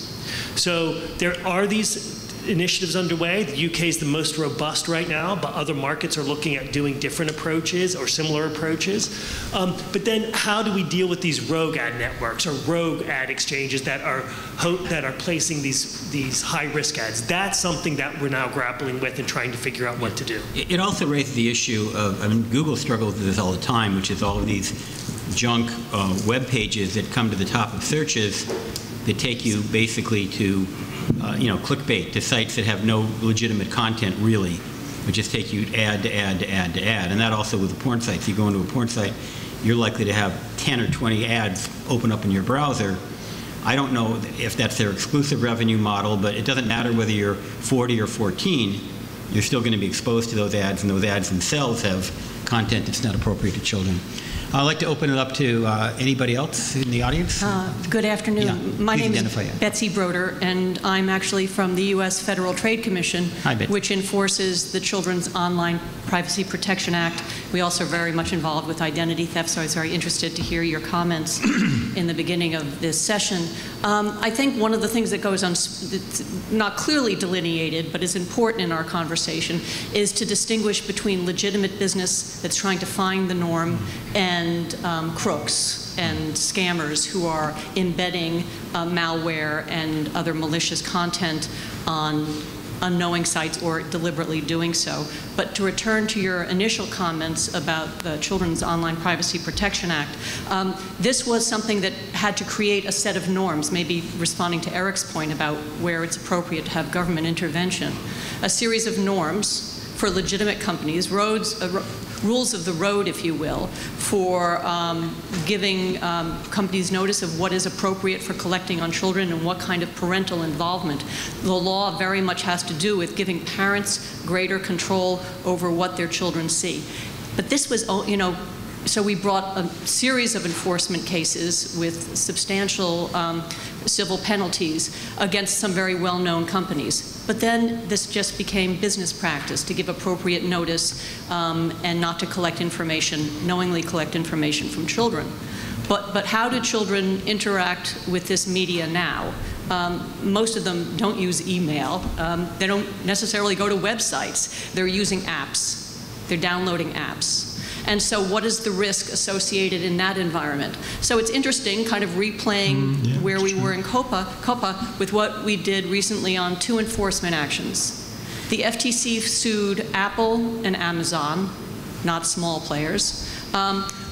So there are these initiatives underway. The UK is the most robust right now, but other markets are looking at doing different approaches or similar approaches. But then how do we deal with these rogue ad networks or rogue ad exchanges that are placing these high-risk ads? That's something that we're now grappling with and trying to figure out what to do. It also raises the issue of, Google struggles with this all the time, which is all of these junk web pages that come to the top of searches that take you basically to clickbait, to sites that have no legitimate content really, but just take you ad to ad to ad to ad. And that also with the porn sites. You go into a porn site, you're likely to have 10 or 20 ads open up in your browser. I don't know if that's their exclusive revenue model, but it doesn't matter whether you're 40 or 14, you're still going to be exposed to those ads, and those ads themselves have content that's not appropriate to children. I'd like to open it up to anybody else in the audience. Good afternoon. Yeah, My name is identify you. Betsy Broder, and I'm actually from the U.S. Federal Trade Commission, Hi, Betsy. which enforces the Children's Online Privacy Protection Act. We also are very much involved with identity theft, so I was very interested to hear your comments in the beginning of this session. I think one of the things that goes on, that's not clearly delineated, but is important in our conversation, is to distinguish between legitimate business that's trying to find the norm and crooks and scammers who are embedding malware and other malicious content on unknowing sites or deliberately doing so. But to return to your initial comments about the Children's Online Privacy Protection Act, this was something that had to create a set of norms, maybe responding to Eric's point about where it's appropriate to have government intervention. A series of norms for legitimate companies, rules of the road, if you will, for giving companies notice of what is appropriate for collecting on children and what kind of parental involvement. The law very much has to do with giving parents greater control over what their children see. But this was, so we brought a series of enforcement cases with substantial civil penalties against some very well-known companies. But then this just became business practice to give appropriate notice and not to collect information, knowingly collect information from children. But how do children interact with this media now? Most of them don't use email. They don't necessarily go to websites. They're using apps. They're downloading apps. And so what is the risk associated in that environment? So it's interesting, kind of replaying where we were in COPA with what we did recently on 2 enforcement actions. The FTC sued Apple and Amazon, not small players,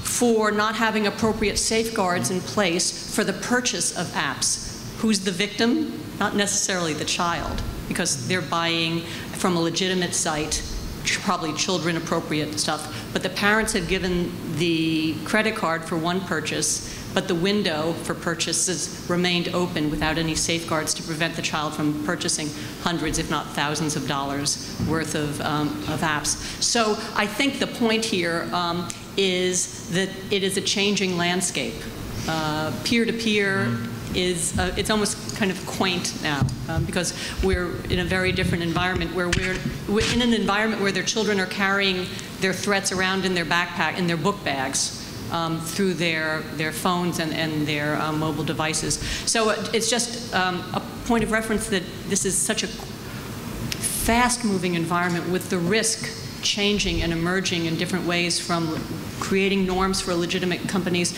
for not having appropriate safeguards in place for the purchase of apps. Who's the victim? Not necessarily the child, because they're buying from a legitimate site, probably children-appropriate stuff. But the parents had given the credit card for one purchase, but the window for purchases remained open without any safeguards to prevent the child from purchasing hundreds, if not thousands of dollars worth of apps. So I think the point here is that it is a changing landscape. Peer-to-peer is, it's almost kind of quaint now because we're in a very different environment where we're in an environment where their children are carrying their threats around in their backpack, in their book bags, through their phones and their mobile devices. So it's just a point of reference that this is such a fast-moving environment with the risk changing and emerging in different ways, from creating norms for legitimate companies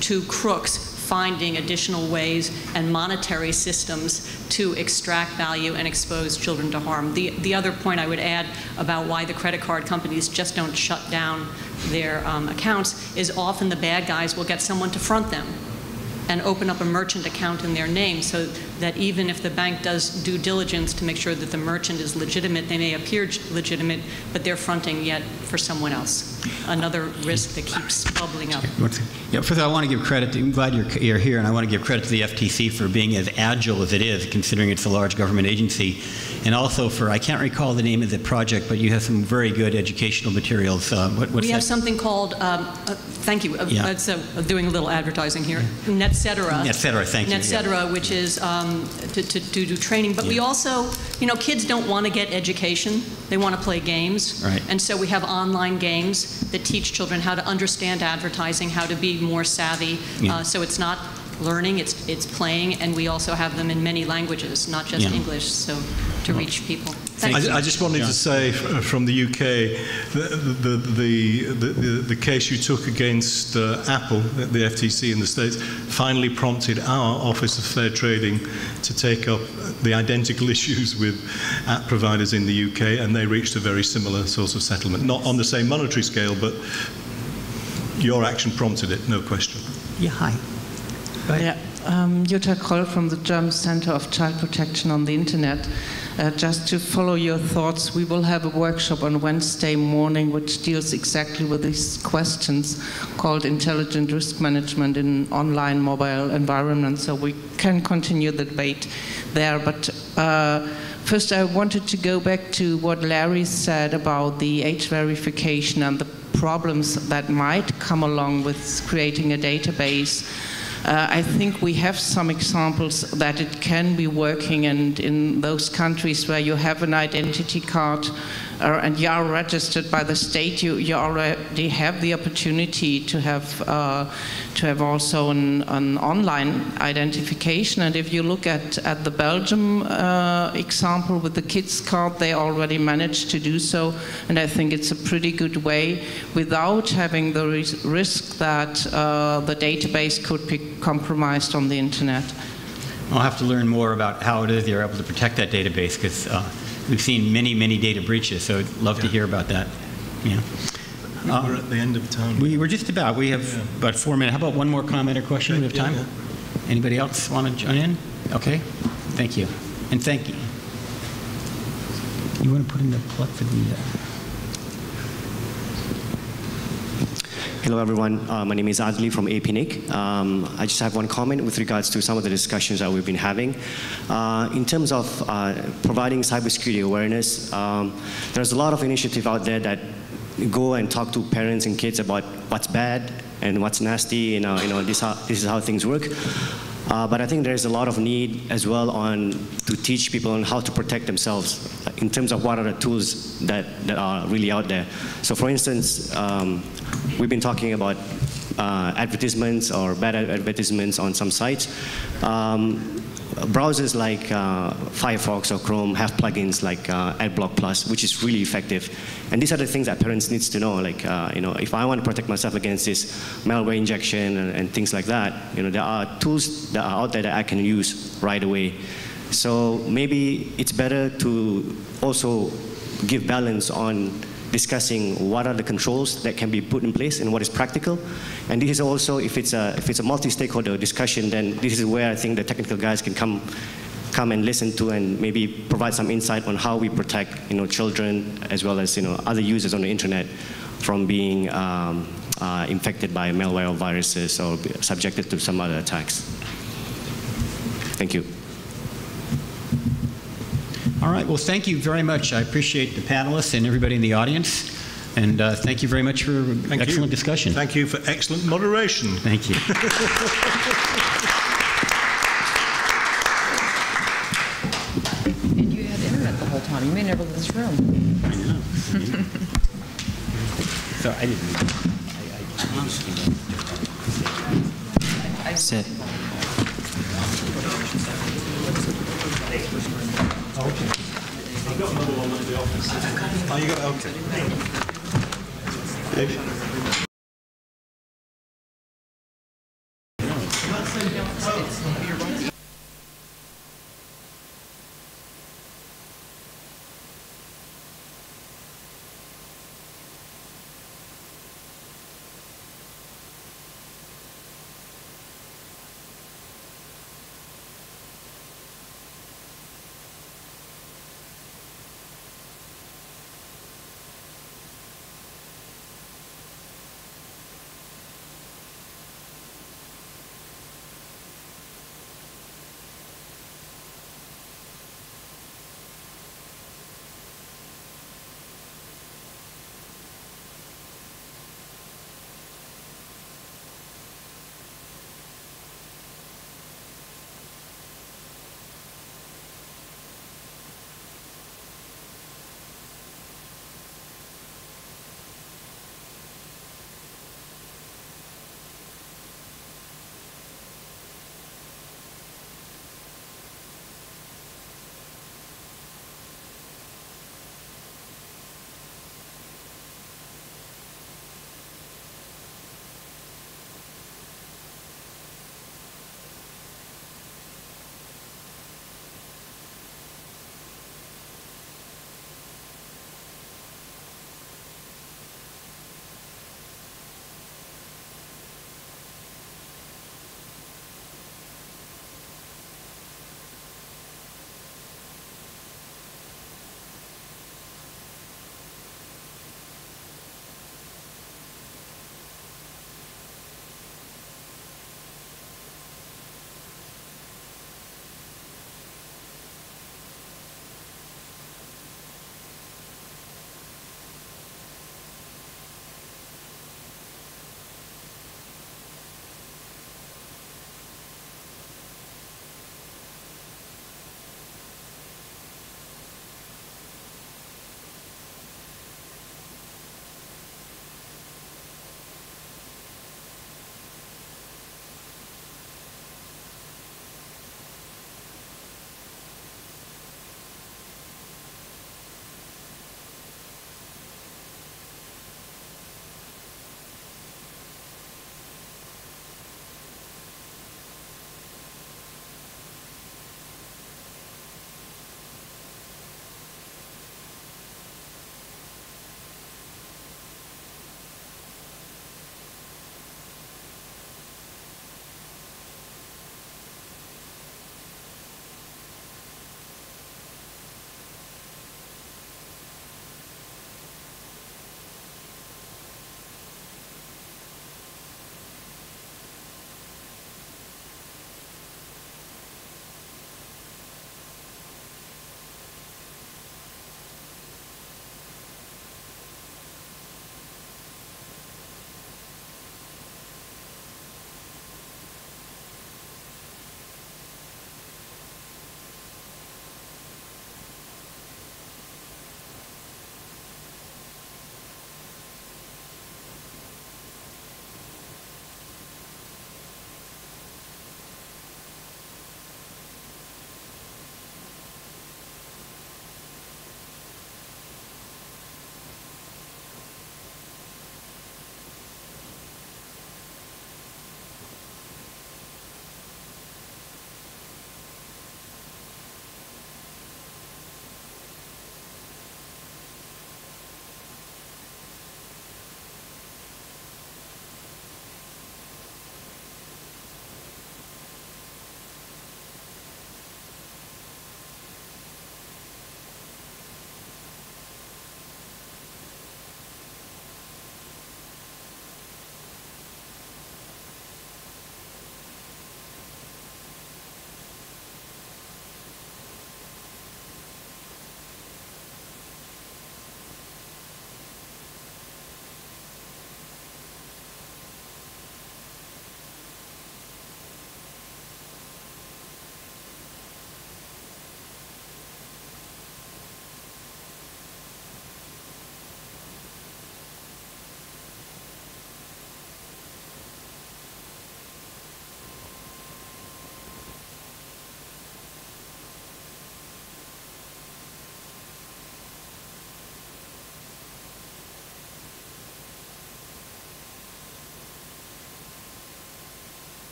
to crooks finding additional ways and monetary systems to extract value and expose children to harm. The other point I would add about why the credit card companies just don't shut down their accounts is often the bad guys will get someone to front them and open up a merchant account in their name, so that even if the bank does due diligence to make sure that the merchant is legitimate, they may appear legitimate, but they're fronting yet for someone else. Another risk that keeps bubbling up. Yeah, first of all, I want to give credit I'm glad you're here, and I want to give credit to the FTC for being as agile as it is, considering it's a large government agency, and also for, I can't recall the name of the project, but you have some very good educational materials. We have something called, thank you, it's doing a little advertising here, NetCetera. NetCetera, thank you. NetCetera, which is to do training. But we also, kids don't want to get education. They want to play games. Right. And so we have online games that teach children how to understand advertising, how to be more savvy. So it's not learning, it's playing, and we also have them in many languages, not just English, so to reach people. I just wanted to say from the UK, the case you took against Apple, the FTC in the States, finally prompted our Office of Fair Trading to take up the identical issues with app providers in the UK, and they reached a very similar sort of settlement. Not on the same monetary scale, but your action prompted it, no question. Yeah, hi. Yeah, Jutta Kroll from the German Center of Child Protection on the Internet. Just to follow your thoughts, we will have a workshop on Wednesday morning which deals exactly with these questions, called Intelligent Risk Management in Online Mobile Environments, so we can continue the debate there. But first I wanted to go back to what Larry said about the age verification and the problems that might come along with creating a database, I think we have some examples that it can be working, and in those countries where you have an identity card and you are registered by the state, you already have the opportunity to have also an online identification. And if you look at the Belgium example with the kids card, they already managed to do so, and I think it's a pretty good way without having the risk that the database could be compromised on the internet. I'll have to learn more about how it is you're able to protect that database, because we've seen many, many data breaches, so I'd love to hear about that. Yeah. We're at the end of time. We're just about. We have about 4 minutes. How about one more comment or question? We have time? Yeah. Anybody else want to join in? Okay. Thank you. And thank you. You want to put in the plug for the... Hello, everyone. My name is Adli from APNIC. I just have one comment with regards to some of the discussions that we've been having. In terms of providing cybersecurity awareness, there's a lot of initiative out there that go and talk to parents and kids about what's bad and what's nasty, this is how things work. But I think there's a lot of need as well to teach people on how to protect themselves in terms of what are the tools that are really out there. So for instance, we've been talking about advertisements or bad advertisements on some sites. Browsers like Firefox or Chrome have plugins like AdBlock Plus, which is really effective. And these are the things that parents need to know. Like, if I want to protect myself against this malware injection and things like that, there are tools that are out there that I can use right away. So maybe it's better to also give balance on discussing what are the controls that can be put in place and what is practical. And this is also, if it's a multi-stakeholder discussion, then this is where I think the technical guys can come and listen to and maybe provide some insight on how we protect children as well as other users on the internet from being infected by malware or viruses or subjected to some other attacks. Thank you. All right. Well, thank you very much. I appreciate the panelists and everybody in the audience. And thank you very much for excellent discussion. Thank you for excellent moderation. Thank you. And you had internet the whole time. You may never leave this room. I know. So I didn't. Sit. Okay. I've got another one at the office. Oh, you got okay.